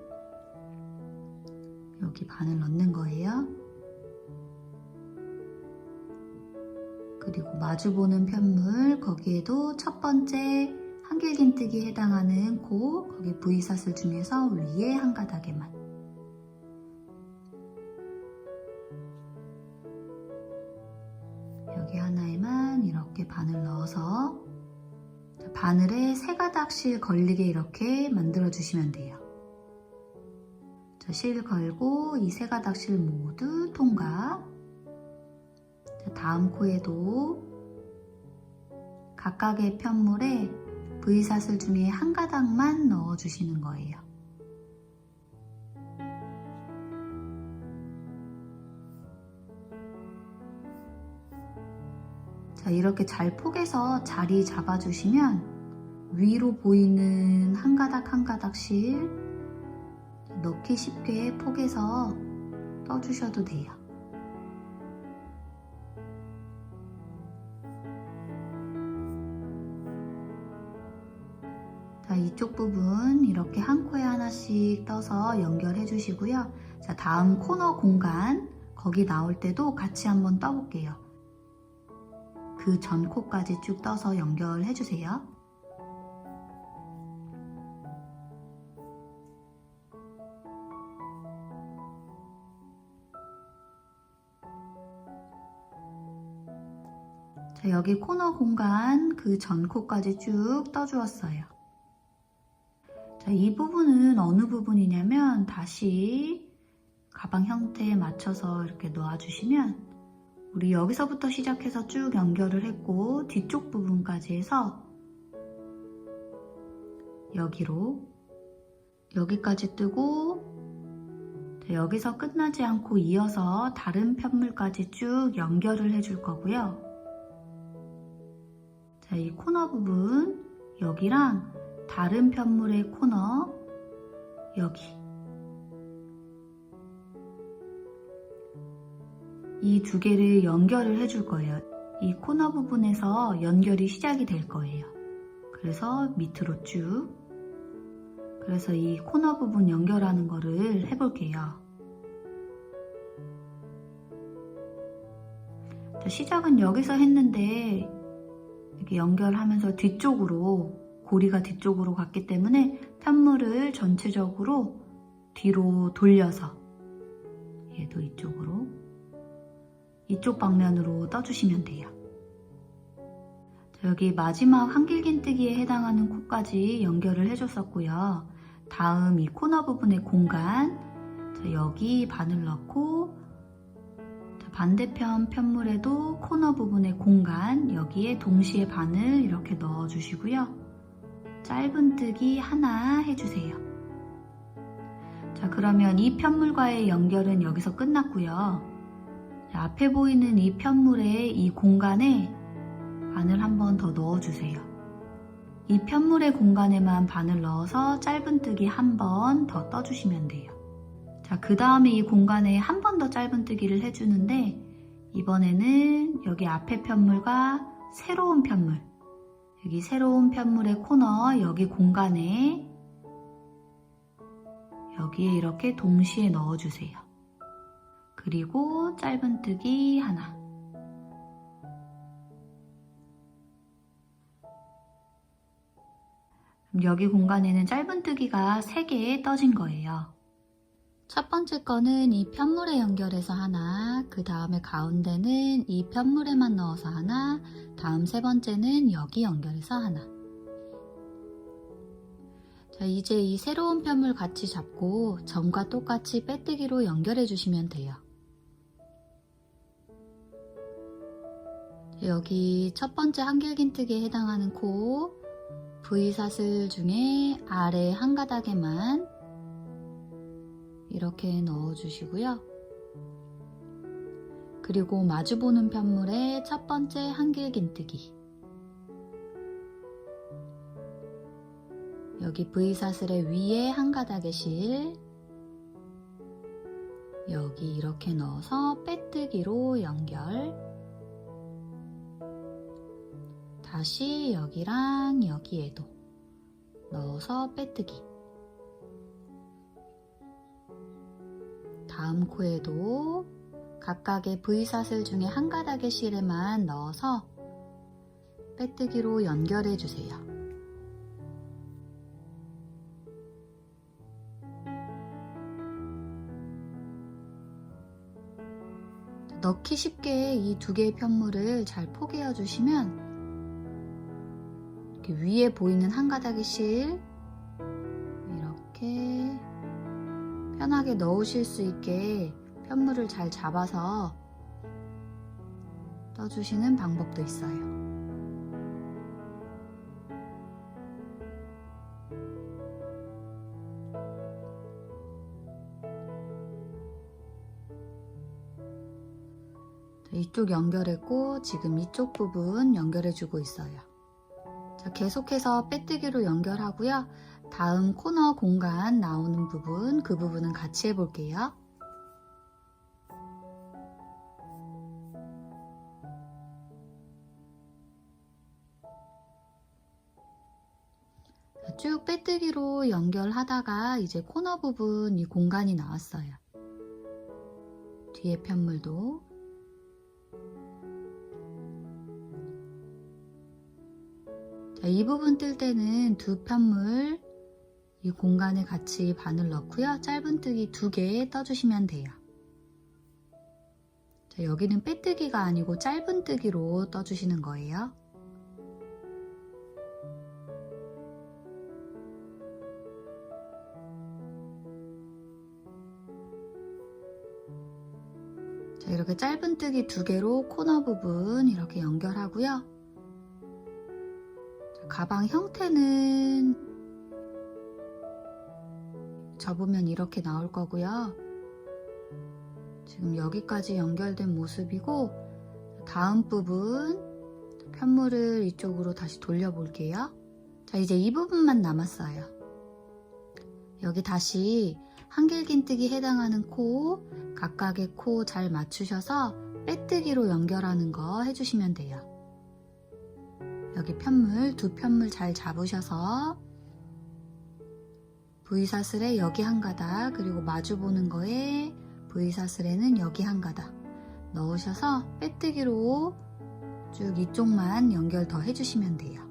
여기 바늘 넣는 거예요. 그리고 마주보는 편물, 거기에도 첫 번째 한길긴뜨기에 해당하는 코, 거기 V사슬 중에서 위에 한 가닥에만. 여기 하나에만 이렇게 바늘 넣어서 바늘에 3가닥씩 걸리게 이렇게 만들어 주시면 돼요. 자, 실 걸고 이 3가닥씩 모두 통과. 자, 다음 코에도 각각의 편물에 V사슬 중에 한 가닥만 넣어 주시는 거예요. 자, 이렇게 잘 포개서 자리 잡아주시면 위로 보이는 한 가닥 한 가닥씩 넣기 쉽게 포개서 떠주셔도 돼요. 자, 이쪽 부분 이렇게 한 코에 하나씩 떠서 연결해 주시고요. 자, 다음 코너 공간 거기 나올 때도 같이 한번 떠볼게요. 그 전 코까지 쭉 떠서 연결해 주세요. 자, 여기 코너 공간 그 전 코까지 쭉 떠주었어요. 자, 이 부분은 어느 부분이냐면 다시 가방 형태에 맞춰서 이렇게 놓아주시면 우리 여기서부터 시작해서 쭉 연결을 했고 뒤쪽 부분까지 해서 여기로 여기까지 뜨고 여기서 끝나지 않고 이어서 다른 편물까지 쭉 연결을 해줄 거고요. 자, 이 코너 부분 여기랑 다른 편물의 코너 여기 이 2개를 연결을 해줄 거예요. 이 코너 부분에서 연결이 시작이 될 거예요. 그래서 밑으로 쭉. 그래서 이 코너 부분 연결하는 거를 해볼게요. 자, 시작은 여기서 했는데 이렇게 연결하면서 뒤쪽으로 고리가 뒤쪽으로 갔기 때문에 편물을 전체적으로 뒤로 돌려서 얘도 이쪽으로 이쪽 방면으로 떠주시면 돼요. 자, 여기 마지막 한길긴뜨기에 해당하는 코까지 연결을 해줬었고요. 다음 이 코너 부분의 공간, 자, 여기 바늘 넣고 자, 반대편 편물에도 코너 부분의 공간, 여기에 동시에 바늘 이렇게 넣어주시고요. 짧은뜨기 하나 해주세요. 자, 그러면 이 편물과의 연결은 여기서 끝났고요. 앞에 보이는 이 편물의 이 공간에 바늘 한 번 더 넣어주세요. 이 편물의 공간에만 바늘 넣어서 짧은뜨기 한 번 더 떠주시면 돼요. 자, 그 다음에 이 공간에 한 번 더 짧은뜨기를 해주는데 이번에는 여기 앞에 편물과 새로운 편물 여기 새로운 편물의 코너 여기 공간에 여기에 이렇게 동시에 넣어주세요. 그리고 짧은뜨기 하나. 여기 공간에는 짧은뜨기가 3개 떠진 거예요. 첫 번째 거는 이 편물에 연결해서 하나, 그 다음에 가운데는 이 편물에만 넣어서 하나, 다음 3번째는 여기 연결해서 하나. 자, 이제 이 새로운 편물 같이 잡고 전과 똑같이 빼뜨기로 연결해 주시면 돼요. 여기 첫 번째 한길긴뜨기에 해당하는 코 V사슬 중에 아래 한 가닥에만 이렇게 넣어주시고요. 그리고 마주보는 편물의 첫 번째 한길긴뜨기, 여기 V사슬의 위에 한 가닥의 실, 여기 이렇게 넣어서 빼뜨기로 연결, 다시 여기랑 여기에도 넣어서 빼뜨기, 다음 코에도 각각의 V사슬 중에 한 가닥의 실에만 넣어서 빼뜨기로 연결해 주세요. 넣기 쉽게 이 두 개의 편물을 잘 포개어 주시면 이렇게 위에 보이는 한 가닥의 실 이렇게 편하게 넣으실 수 있게 편물을 잘 잡아서 떠주시는 방법도 있어요. 이쪽 연결했고 지금 이쪽 부분 연결해주고 있어요. 자, 계속해서 빼뜨기로 연결하고요. 다음 코너 공간 나오는 부분, 그 부분은 같이 해볼게요. 자, 쭉 빼뜨기로 연결하다가 이제 코너 부분 이 공간이 나왔어요. 뒤에 편물도 자, 이 부분 뜰 때는 두 편물 이 공간에 같이 바늘 넣고요. 짧은뜨기 2개 떠주시면 돼요. 자, 여기는 빼뜨기가 아니고 짧은뜨기로 떠주시는 거예요. 자, 이렇게 짧은뜨기 2개로 코너 부분 이렇게 연결하고요. 가방 형태는 접으면 이렇게 나올 거고요. 지금 여기까지 연결된 모습이고 다음 부분 편물을 이쪽으로 다시 돌려볼게요. 자, 이제 이 부분만 남았어요. 여기 다시 한길긴뜨기 해당하는 코 각각의 코 잘 맞추셔서 빼뜨기로 연결하는 거 해주시면 돼요. 여기 편물, 두 편물 잘 잡으셔서 V사슬에 여기 한 가닥, 그리고 마주보는 거에 V사슬에는 여기 한 가닥 넣으셔서 빼뜨기로 쭉 이쪽만 연결 더 해주시면 돼요.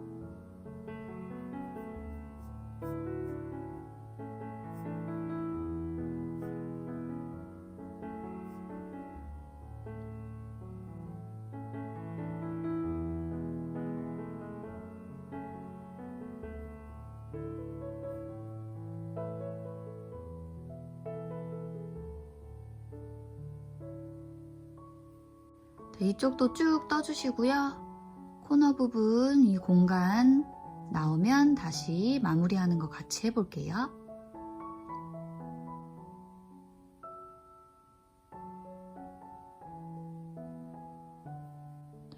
이쪽도 쭉 떠주시고요. 코너 부분 이 공간 나오면 다시 마무리하는 거 같이 해볼게요.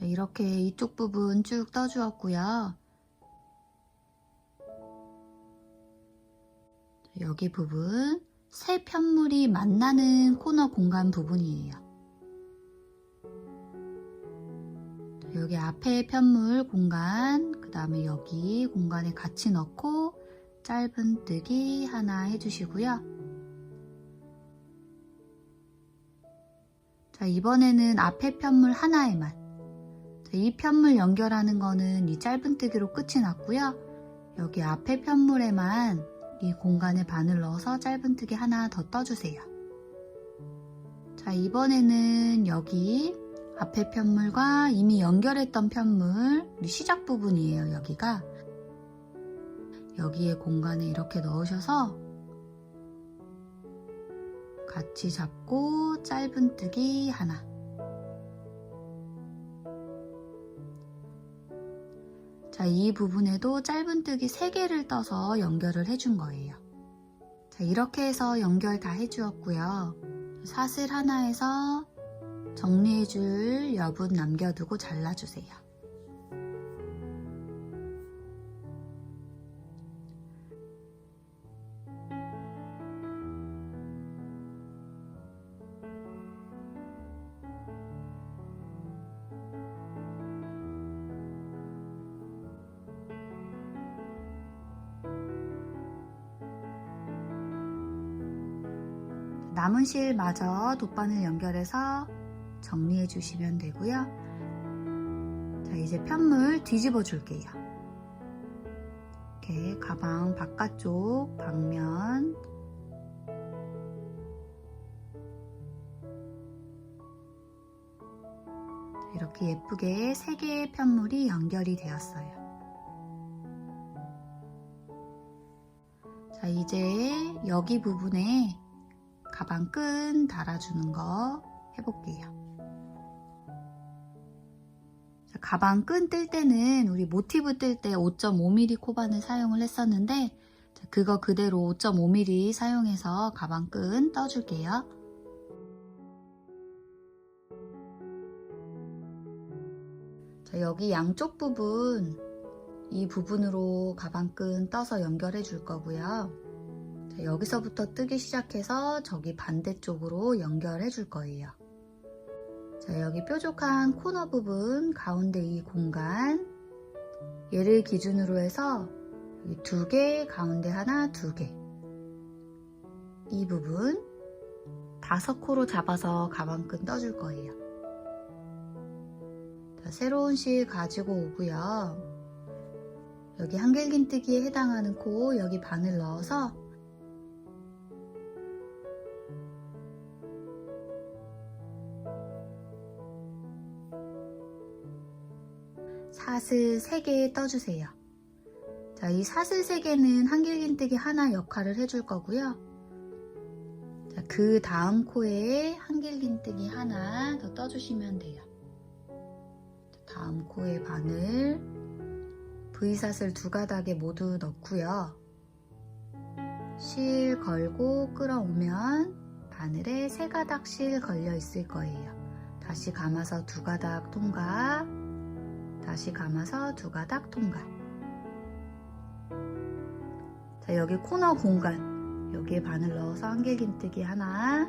이렇게 이쪽 부분 쭉 떠주었고요. 여기 부분 세 편물이 만나는 코너 공간 부분이에요. 여기 앞에 편물 공간, 그 다음에 여기 공간에 같이 넣고 짧은뜨기 하나 해주시고요. 자, 이번에는 앞에 편물 하나에만, 자, 이 편물 연결하는 거는 이 짧은뜨기로 끝이 났고요. 여기 앞에 편물에만 이 공간에 바늘 넣어서 짧은뜨기 하나 더 떠주세요. 자, 이번에는 여기 앞에 편물과 이미 연결했던 편물, 시작 부분이에요. 여기가 여기에 공간에 이렇게 넣으셔서 같이 잡고 짧은뜨기 하나. 자, 이 부분에도 짧은뜨기 3개를 떠서 연결을 해준 거예요. 자, 이렇게 해서 연결 다 해주었고요. 사슬 하나에서 정리해줄 여분 남겨두고 잘라주세요. 남은 실마저 돗바늘 연결해서 정리해 주시면 되고요. 자, 이제 편물 뒤집어 줄게요. 이렇게 가방 바깥쪽 방면 이렇게 예쁘게 3개의 편물이 연결이 되었어요. 자, 이제 여기 부분에 가방 끈 달아주는 거 해볼게요. 자, 가방 끈 뜰 때는 우리 모티브 뜰 때 5.5mm 코바늘 사용을 했었는데 자, 그거 그대로 5.5mm 사용해서 가방 끈 떠줄게요. 자, 여기 양쪽 부분 이 부분으로 가방 끈 떠서 연결해 줄 거고요. 자, 여기서부터 뜨기 시작해서 저기 반대쪽으로 연결해 줄 거예요. 자, 여기 뾰족한 코너 부분 가운데 이 공간 얘를 기준으로 해서 여기 2개, 가운데 하나, 2개 이 부분 5코로 잡아서 가방끈 떠줄 거예요. 자, 새로운 실 가지고 오고요. 여기 한길긴뜨기에 해당하는 코 여기 바늘 넣어서 사슬 3개 떠주세요. 자, 이 사슬 3개는 한길긴뜨기 하나 역할을 해줄 거고요. 자, 그 다음 코에 한길긴뜨기 하나 더 떠주시면 돼요. 자, 다음 코에 바늘 V사슬 2가닥에 모두 넣고요. 실 걸고 끌어오면 바늘에 3가닥 실 걸려 있을 거예요. 다시 감아서 2가닥 통과, 다시 감아서 2가닥 통과. 자, 여기 코너 공간 여기에 바늘 넣어서 한길긴뜨기 하나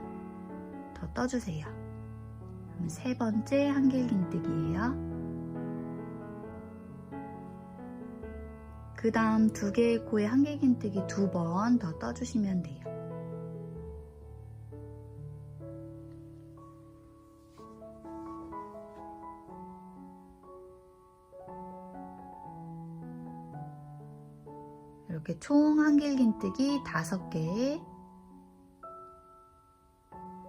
더 떠주세요. 그럼 3번째 한길긴뜨기예요. 그 다음 2개의 코에 한길긴뜨기 2번 더 떠주시면 돼요. 이렇게 총 한길긴뜨기 5개.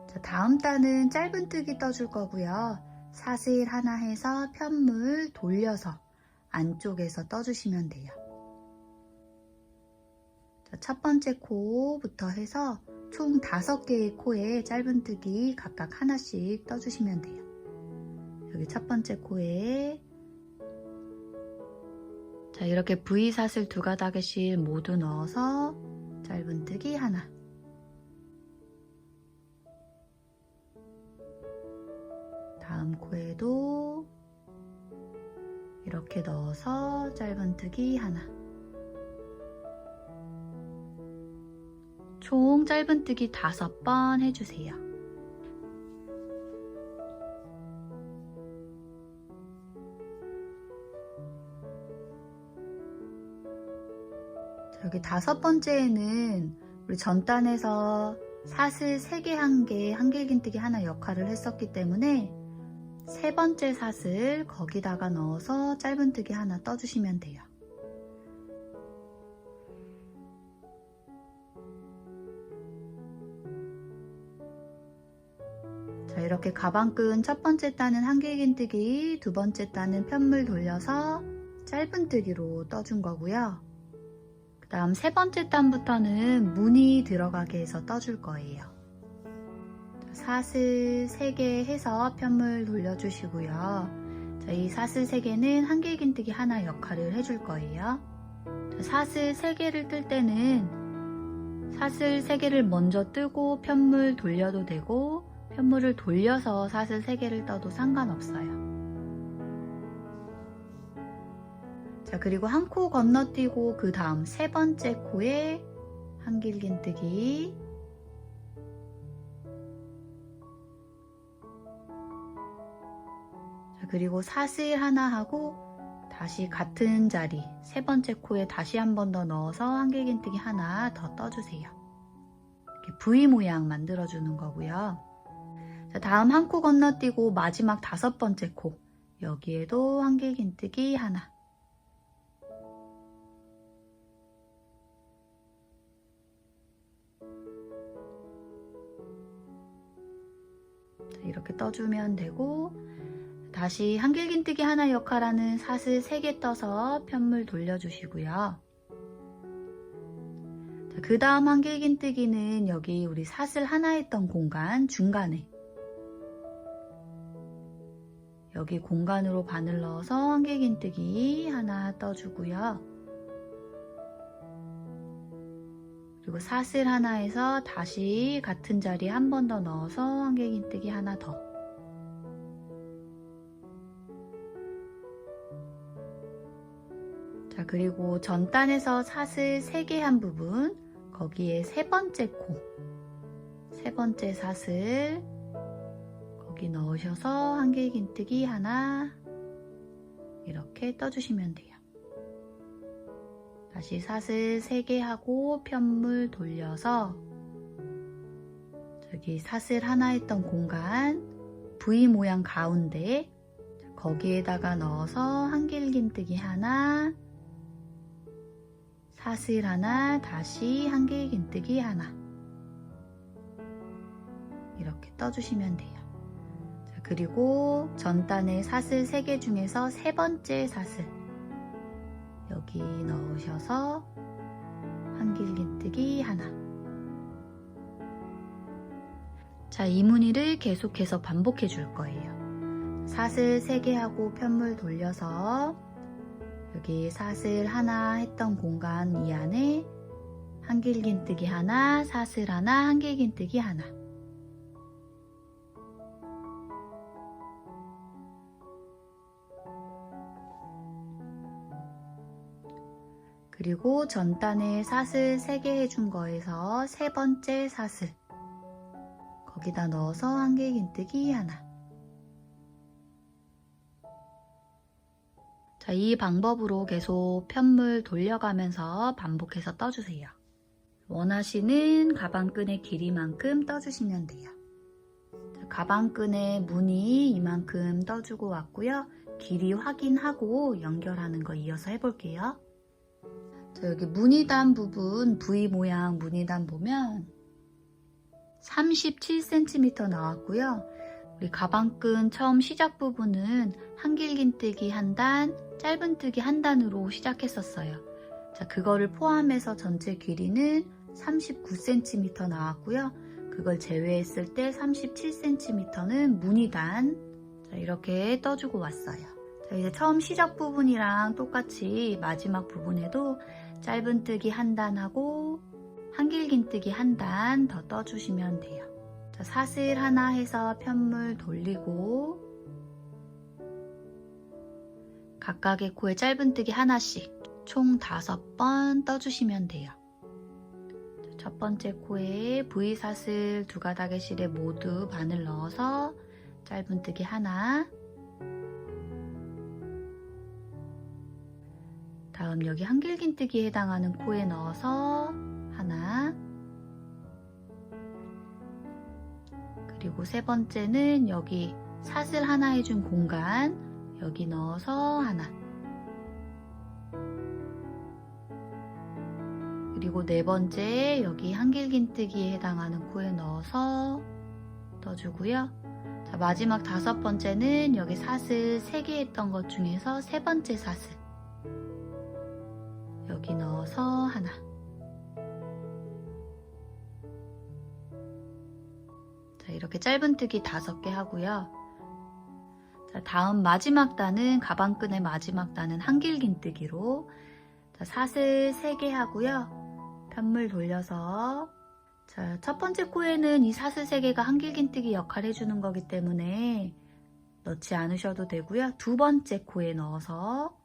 자, 다음 단은 짧은뜨기 떠줄 거고요. 사슬 하나 해서 편물 돌려서 안쪽에서 떠주시면 돼요. 자, 첫 번째 코부터 해서 총 5개의 코에 짧은뜨기 각각 하나씩 떠주시면 돼요. 여기 첫 번째 코에 자, 이렇게 V사슬 2가닥의 실 모두 넣어서 짧은뜨기 하나. 다음 코에도 이렇게 넣어서 짧은뜨기 하나. 총 짧은뜨기 5번 해주세요. 여기 5번째에는 우리 전단에서 사슬 3개 한 개, 한길긴뜨기 하나 역할을 했었기 때문에 3번째 사슬 거기다가 넣어서 짧은뜨기 하나 떠주시면 돼요. 자, 이렇게 가방끈 첫 번째 단은 한길긴뜨기, 두 번째 단은 편물 돌려서 짧은뜨기로 떠준 거고요. 그 다음 세 번째 단부터는 무늬 들어가게 해서 떠줄 거예요. 사슬 3개 해서 편물 돌려주시고요. 이 사슬 3개는 한길긴뜨기 하나 역할을 해줄 거예요. 사슬 3개를 뜰 때는 사슬 3개를 먼저 뜨고 편물 돌려도 되고 편물을 돌려서 사슬 3개를 떠도 상관없어요. 자, 그리고 한 코 건너뛰고 그 다음 세 번째 코에 한길긴뜨기, 자, 그리고 사슬 하나 하고 다시 같은 자리 세 번째 코에 다시 한 번 더 넣어서 한길긴뜨기 하나 더 떠주세요. 이렇게 V 모양 만들어주는 거고요. 자, 다음 한 코 건너뛰고 마지막 5번째 코, 여기에도 한길긴뜨기 하나. 이렇게 떠주면 되고, 다시 한길긴뜨기 하나 역할하는 사슬 3개 떠서 편물 돌려주시고요. 그 다음 한길긴뜨기는 여기 우리 사슬 하나 했던 공간 중간에, 여기 공간으로 바늘 넣어서 한길긴뜨기 하나 떠주고요. 그리고 사슬 하나에서 다시 같은 자리에 한 번 더 넣어서 한길긴뜨기 하나 더. 자, 그리고 전단에서 사슬 3개 한 부분, 거기에 세 번째 코, 세 번째 사슬 거기 넣으셔서 한길긴뜨기 하나 이렇게 떠주시면 돼요. 다시 사슬 3개 하고 편물 돌려서 저기 사슬 하나 했던 공간 V 모양 가운데 거기에다가 넣어서 한길긴뜨기 하나, 사슬 하나, 다시 한길긴뜨기 하나 이렇게 떠주시면 돼요. 자, 그리고 전단에 사슬 3개 중에서 세 번째 사슬 여기 넣으셔서 한길긴뜨기 하나. 자, 이 무늬를 계속해서 반복해 줄 거예요. 사슬 3개 하고 편물 돌려서 여기 사슬 하나 했던 공간 이 안에 한길긴뜨기 하나, 사슬 하나, 한길긴뜨기 하나. 그리고 전단에 사슬 3개 해준 거에서 세 번째 사슬 거기다 넣어서 한길긴뜨기 하나. 자, 이 방법으로 계속 편물 돌려가면서 반복해서 떠주세요. 원하시는 가방끈의 길이만큼 떠주시면 돼요. 자, 가방끈의 무늬 이만큼 떠주고 왔고요. 길이 확인하고 연결하는 거 이어서 해볼게요. 자, 여기 무늬단 부분 V 모양 무늬단 보면 37cm 나왔고요. 우리 가방끈 처음 시작 부분은 한길긴뜨기 한 단, 짧은뜨기 한 단으로 시작했었어요. 자, 그거를 포함해서 전체 길이는 39cm 나왔고요. 그걸 제외했을 때 37cm는 무늬단. 자, 이렇게 떠주고 왔어요. 자, 이제 처음 시작 부분이랑 똑같이 마지막 부분에도 짧은뜨기 한 단하고 한길긴뜨기 한 단 더 떠주시면 돼요. 자, 사슬 하나 해서 편물 돌리고 각각의 코에 짧은뜨기 하나씩 총 5번 떠주시면 돼요. 첫 번째 코에 V사슬 2가닥의 실에 모두 바늘 넣어서 짧은뜨기 하나, 다음 여기 한길긴뜨기에 해당하는 코에 넣어서 하나, 그리고 세 번째는 여기 사슬 하나 해준 공간 여기 넣어서 하나, 그리고 네 번째 여기 한길긴뜨기에 해당하는 코에 넣어서 떠주고요. 자, 마지막 5번째는 여기 사슬 3개 했던 것 중에서 세 번째 사슬 여기 넣어서 하나. 자, 이렇게 짧은뜨기 5개 하고요. 자, 다음 마지막 단은 가방끈의 마지막 단은 한길긴뜨기로 자, 사슬 3개 하고요. 편물 돌려서 자, 첫 번째 코에는 이 사슬 3개가 한길긴뜨기 역할을 해주는 거기 때문에 넣지 않으셔도 되고요. 두 번째 코에 넣어서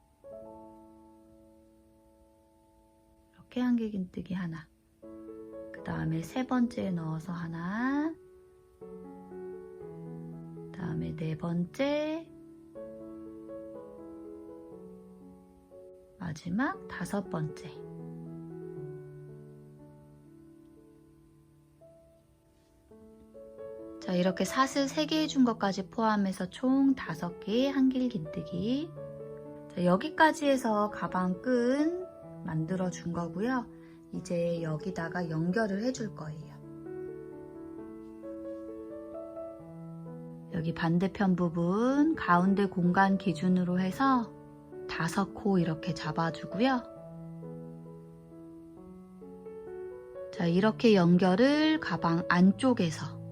이렇게 한길긴뜨기 하나, 그 다음에 세 번째에 넣어서 하나, 그 다음에 네 번째, 마지막 5번째. 자, 이렇게 사슬 3개 해준 것까지 포함해서 총 5개의 한길긴뜨기. 자, 여기까지 해서 가방끈 만들어 준 거고요. 이제 여기다가 연결을 해줄 거예요. 여기 반대편 부분 가운데 공간 기준으로 해서 5코 이렇게 잡아주고요. 자, 이렇게 연결을 가방 안쪽에서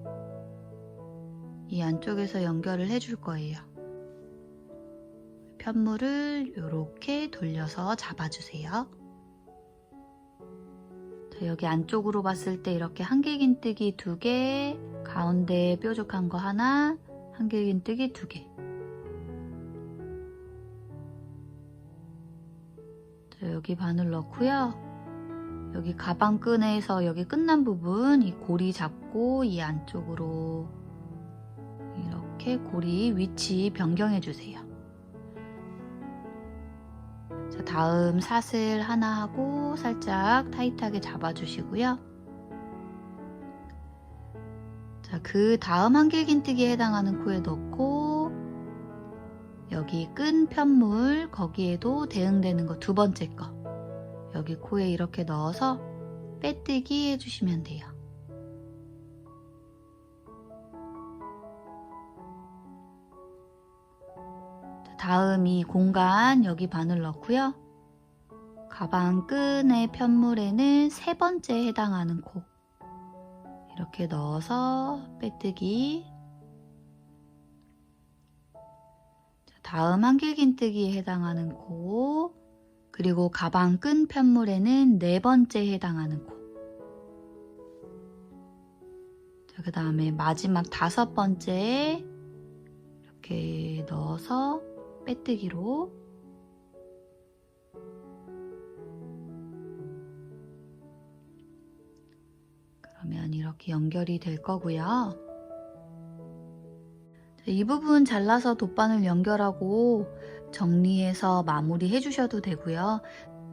이 안쪽에서 연결을 해줄 거예요. 편물을 이렇게 돌려서 잡아주세요. 자, 여기 안쪽으로 봤을 때 이렇게 한길긴뜨기 2개, 가운데 뾰족한 거 하나, 한길긴뜨기 2개. 자, 여기 바늘 넣고요. 여기 가방끈에서 여기 끝난 부분 이 고리 잡고 이 안쪽으로 이렇게 고리 위치 변경해 주세요. 자, 다음 사슬 하나 하고 살짝 타이트하게 잡아주시고요. 자, 그 다음 한길긴뜨기에 해당하는 코에 넣고 여기 끈 편물 거기에도 대응되는 거 2번째 거 여기 코에 이렇게 넣어서 빼뜨기 해주시면 돼요. 다음 이 공간 여기 바늘 넣고요. 가방 끈의 편물에는 3번째 해당하는 코 이렇게 넣어서 빼뜨기. 다음 한길긴뜨기에 해당하는 코 그리고 가방 끈 편물에는 4번째 해당하는 코. 자, 그 다음에 마지막 5번째 이렇게 넣어서 빼뜨기로 그러면 이렇게 연결이 될 거고요. 이 부분 잘라서 돗바늘 연결하고 정리해서 마무리 해주셔도 되고요.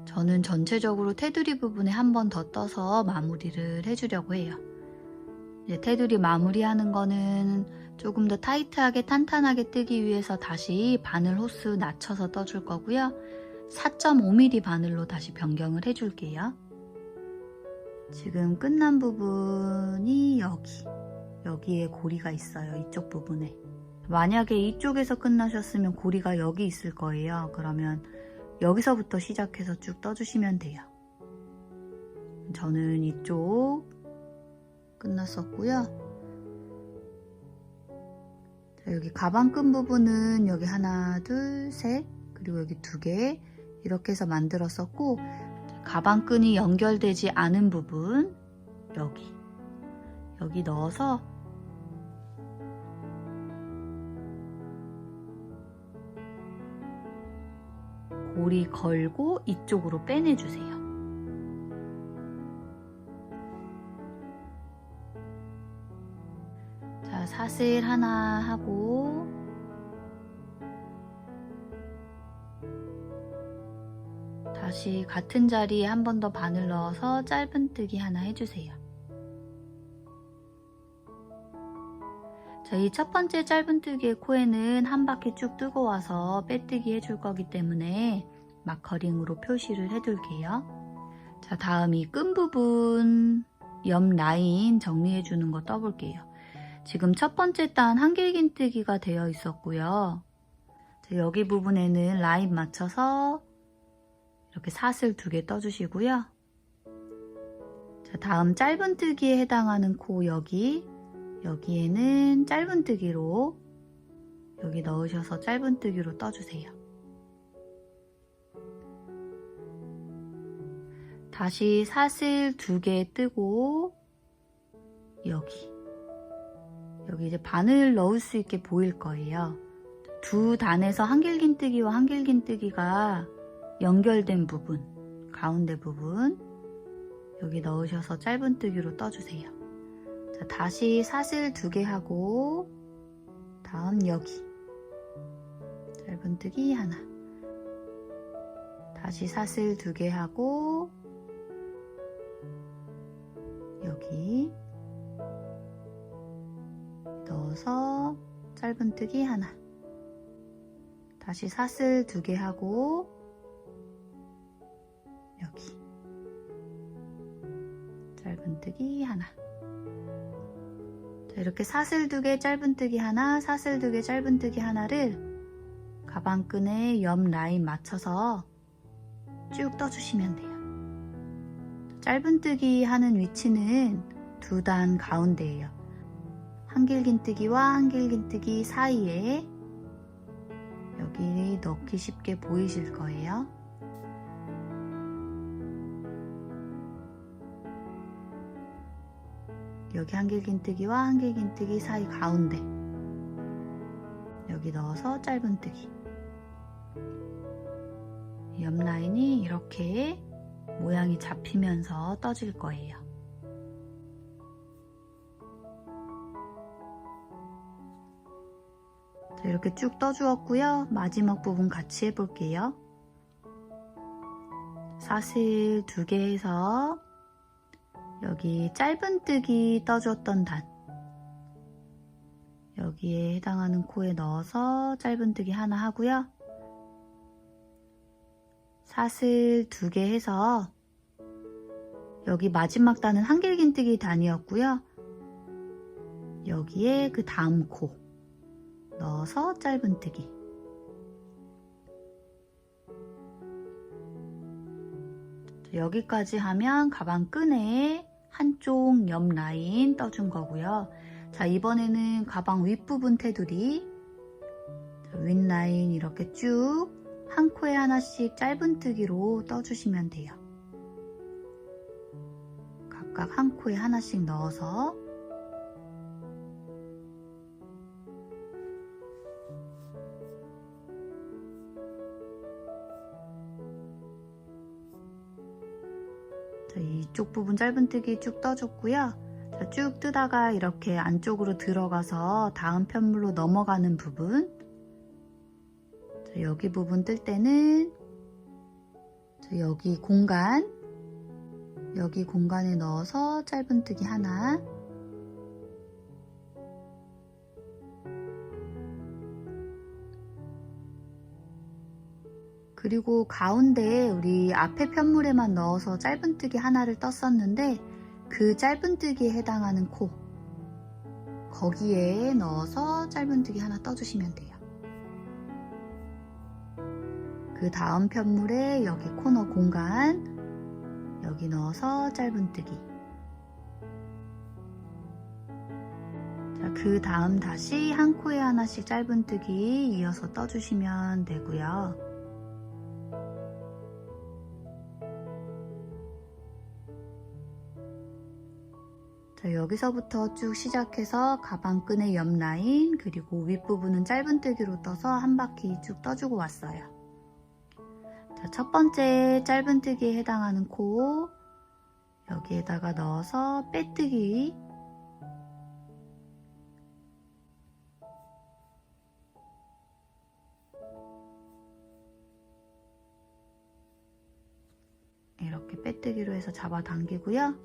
저는 전체적으로 테두리 부분에 한 번 더 떠서 마무리를 해주려고 해요. 이제 테두리 마무리하는 거는 조금 더 타이트하게 탄탄하게 뜨기 위해서 다시 바늘 호스 낮춰서 떠줄 거고요. 4.5mm 바늘로 다시 변경을 해줄게요. 지금 끝난 부분이 여기에 고리가 있어요. 이쪽 부분에. 만약에 이쪽에서 끝나셨으면 고리가 여기 있을 거예요. 그러면 여기서부터 시작해서 쭉 떠주시면 돼요. 저는 이쪽 끝났었고요. 자, 여기 가방끈 부분은 여기 하나, 둘, 셋 그리고 여기 2개 이렇게 해서 만들었었고 가방끈이 연결되지 않은 부분 여기 넣어서 고리 걸고 이쪽으로 빼내주세요. 자, 사슬 하나 하고 다시 같은 자리에 한 번 더 바늘 넣어서 짧은뜨기 하나 해주세요. 자, 이 첫 번째 짧은뜨기의 코에는 한 바퀴 쭉 뜨고 와서 빼뜨기 해줄 거기 때문에 마커링으로 표시를 해둘게요. 자, 다음 이 끈 부분 옆 라인 정리해주는 거 떠볼게요. 지금 첫 번째 단 한길긴뜨기가 되어 있었고요. 자, 여기 부분에는 라인 맞춰서 이렇게 사슬 2개 떠주시고요. 자, 다음 짧은뜨기에 해당하는 코 여기에는 짧은뜨기로 여기 넣으셔서 짧은뜨기로 떠주세요. 다시 사슬 2개 뜨고 여기 이제 바늘 넣을 수 있게 보일 거예요. 두 단에서 한길긴뜨기와 한길긴뜨기가 연결된 부분, 가운데 부분 여기 넣으셔서 짧은뜨기로 떠주세요. 자, 다시 사슬 2개 하고 다음 여기 짧은뜨기 하나, 다시 사슬 2개 하고 여기 넣어서 짧은뜨기 하나, 다시 사슬 2개 하고 여기 짧은뜨기 하나. 자, 이렇게 사슬 2개 짧은뜨기 하나, 사슬 2개 짧은뜨기 하나를 가방끈에 옆 라인 맞춰서 쭉 떠주시면 돼요. 짧은뜨기 하는 위치는 2단 가운데예요. 한길긴뜨기와 한길긴뜨기 사이에 여기 넣기 쉽게 보이실 거예요. 여기 한길긴뜨기와 한길긴뜨기 사이 가운데 여기 넣어서 짧은뜨기. 옆 라인이 이렇게 모양이 잡히면서 떠질 거예요. 자, 이렇게 쭉 떠주었고요. 마지막 부분 같이 해볼게요. 사슬 2개 해서 여기 짧은뜨기 떠주었던 단 여기에 해당하는 코에 넣어서 짧은뜨기 하나 하고요. 사슬 2개 해서 여기 마지막 단은 한길긴뜨기 단이었고요. 여기에 그 다음 코 넣어서 짧은뜨기. 여기까지 하면 가방끈에 한쪽 옆 라인 떠준 거고요. 자, 이번에는 가방 윗부분 테두리 윗라인 이렇게 쭉 한 코에 하나씩 짧은뜨기로 떠주시면 돼요. 각각 한 코에 하나씩 넣어서 자, 이쪽 부분 짧은뜨기 쭉 떠줬고요. 자, 쭉 뜨다가 이렇게 안쪽으로 들어가서 다음 편물로 넘어가는 부분 자, 여기 부분 뜰 때는 자, 여기 공간에 넣어서 짧은뜨기 하나 그리고 가운데 우리 앞에 편물에만 넣어서 짧은뜨기 하나를 떴었는데 그 짧은뜨기에 해당하는 코 거기에 넣어서 짧은뜨기 하나 떠주시면 돼요. 그 다음 편물에 여기 코너 공간 여기 넣어서 짧은뜨기. 자, 그 다음 다시 한 코에 하나씩 짧은뜨기 이어서 떠주시면 되고요. 자, 여기서부터 쭉 시작해서 가방끈의 옆 라인 그리고 윗부분은 짧은뜨기로 떠서 한 바퀴 쭉 떠주고 왔어요. 자, 첫 번째 짧은뜨기에 해당하는 코 여기에다가 넣어서 빼뜨기 이렇게 빼뜨기로 해서 잡아당기고요.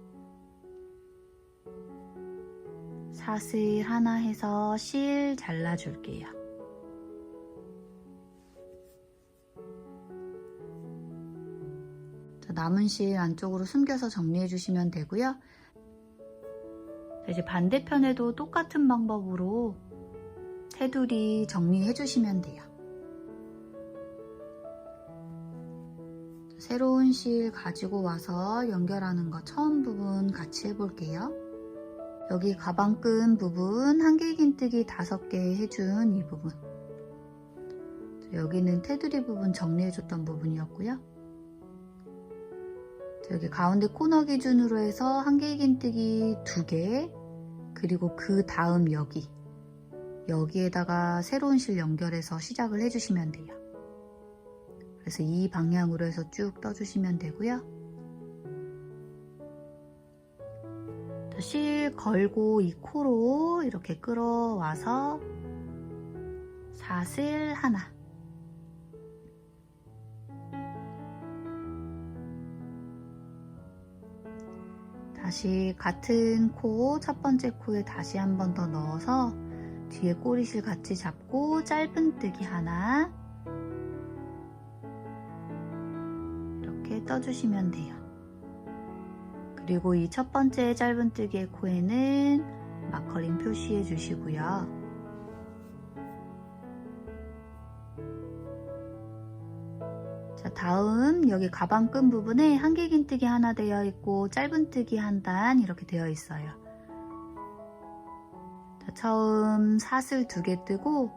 사슬 하나 해서 실 잘라줄게요. 남은 실 안쪽으로 숨겨서 정리해 주시면 되고요. 이제 반대편에도 똑같은 방법으로 테두리 정리해 주시면 돼요. 새로운 실 가지고 와서 연결하는 거 처음 부분 같이 해볼게요. 여기 가방끈 부분 한길긴뜨기 5개 해준 이 부분, 여기는 테두리 부분 정리해줬던 부분이었고요. 여기 가운데 코너 기준으로 해서 한길긴뜨기 2개, 그리고 그 다음 여기에다가 새로운 실 연결해서 시작을 해주시면 돼요. 그래서 이 방향으로 해서 쭉 떠주시면 되고요. 실 걸고 이 코로 이렇게 끌어와서 사슬 하나, 다시 같은 코, 첫 번째 코에 다시 한 번 더 넣어서 뒤에 꼬리실 같이 잡고 짧은뜨기 하나, 이렇게 떠주시면 돼요. 그리고 이 첫 번째 짧은뜨기의 코에는 마커링 표시해 주시고요. 자, 다음 여기 가방끈 부분에 한길긴뜨기 하나 되어 있고 짧은뜨기 한 단 이렇게 되어 있어요. 자, 처음 사슬 2개 뜨고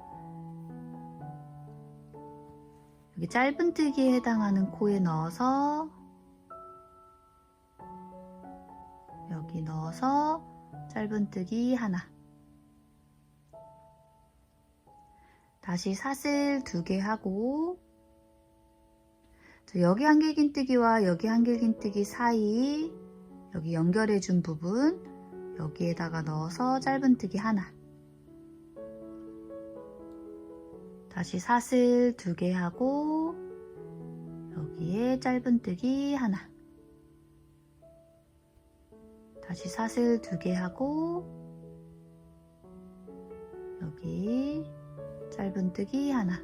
여기 짧은뜨기에 해당하는 코에 넣어서 여기 넣어서 짧은뜨기 하나, 다시 사슬 2개 하고 여기 한길긴뜨기와 여기 한길긴뜨기 사이 여기 연결해준 부분 여기에다가 넣어서 짧은뜨기 하나, 다시 사슬 2개 하고 여기에 짧은뜨기 하나, 다시 사슬 2개 하고 여기 짧은뜨기 하나,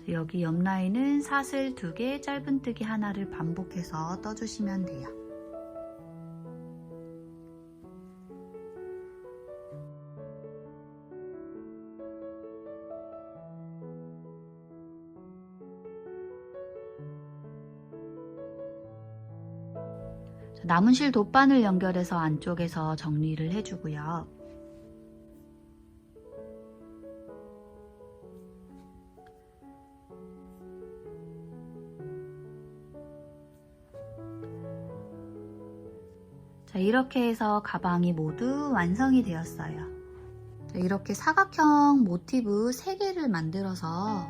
여기 옆 라인은 사슬 2개, 짧은뜨기 하나를 반복해서 떠주시면 돼요. 남은 실 돗바늘 연결해서 안쪽에서 정리를 해주고요. 자, 이렇게 해서 가방이 모두 완성이 되었어요. 자, 이렇게 사각형 모티브 3개를 만들어서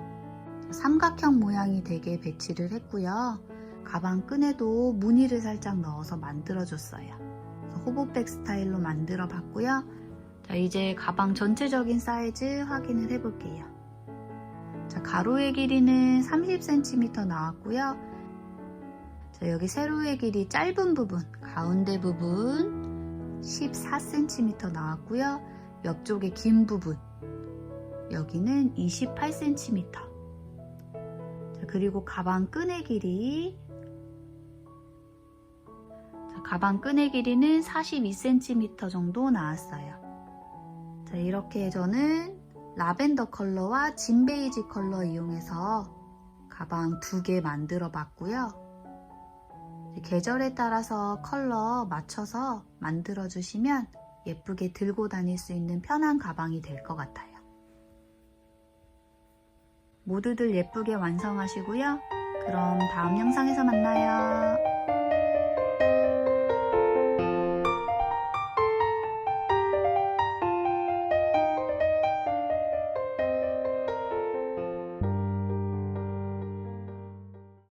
삼각형 모양이 되게 배치를 했고요. 가방 끈에도 무늬를 살짝 넣어서 만들어줬어요. 호보백 스타일로 만들어 봤고요. 자, 이제 가방 전체적인 사이즈 확인을 해볼게요. 자, 가로의 길이는 30cm 나왔고요. 자, 여기 세로의 길이 짧은 부분, 가운데 부분 14cm 나왔고요. 옆쪽에 긴 부분, 여기는 28cm. 자, 그리고 가방 끈의 길이, 자, 가방 끈의 길이는 42cm 정도 나왔어요. 자, 이렇게 저는 라벤더 컬러와 진 베이지 컬러 이용해서 가방 2개 만들어 봤고요. 계절에 따라서 컬러 맞춰서 만들어 주시면 예쁘게 들고 다닐 수 있는 편한 가방이 될 것 같아요. 모두들 예쁘게 완성하시고요. 그럼 다음 영상에서 만나요.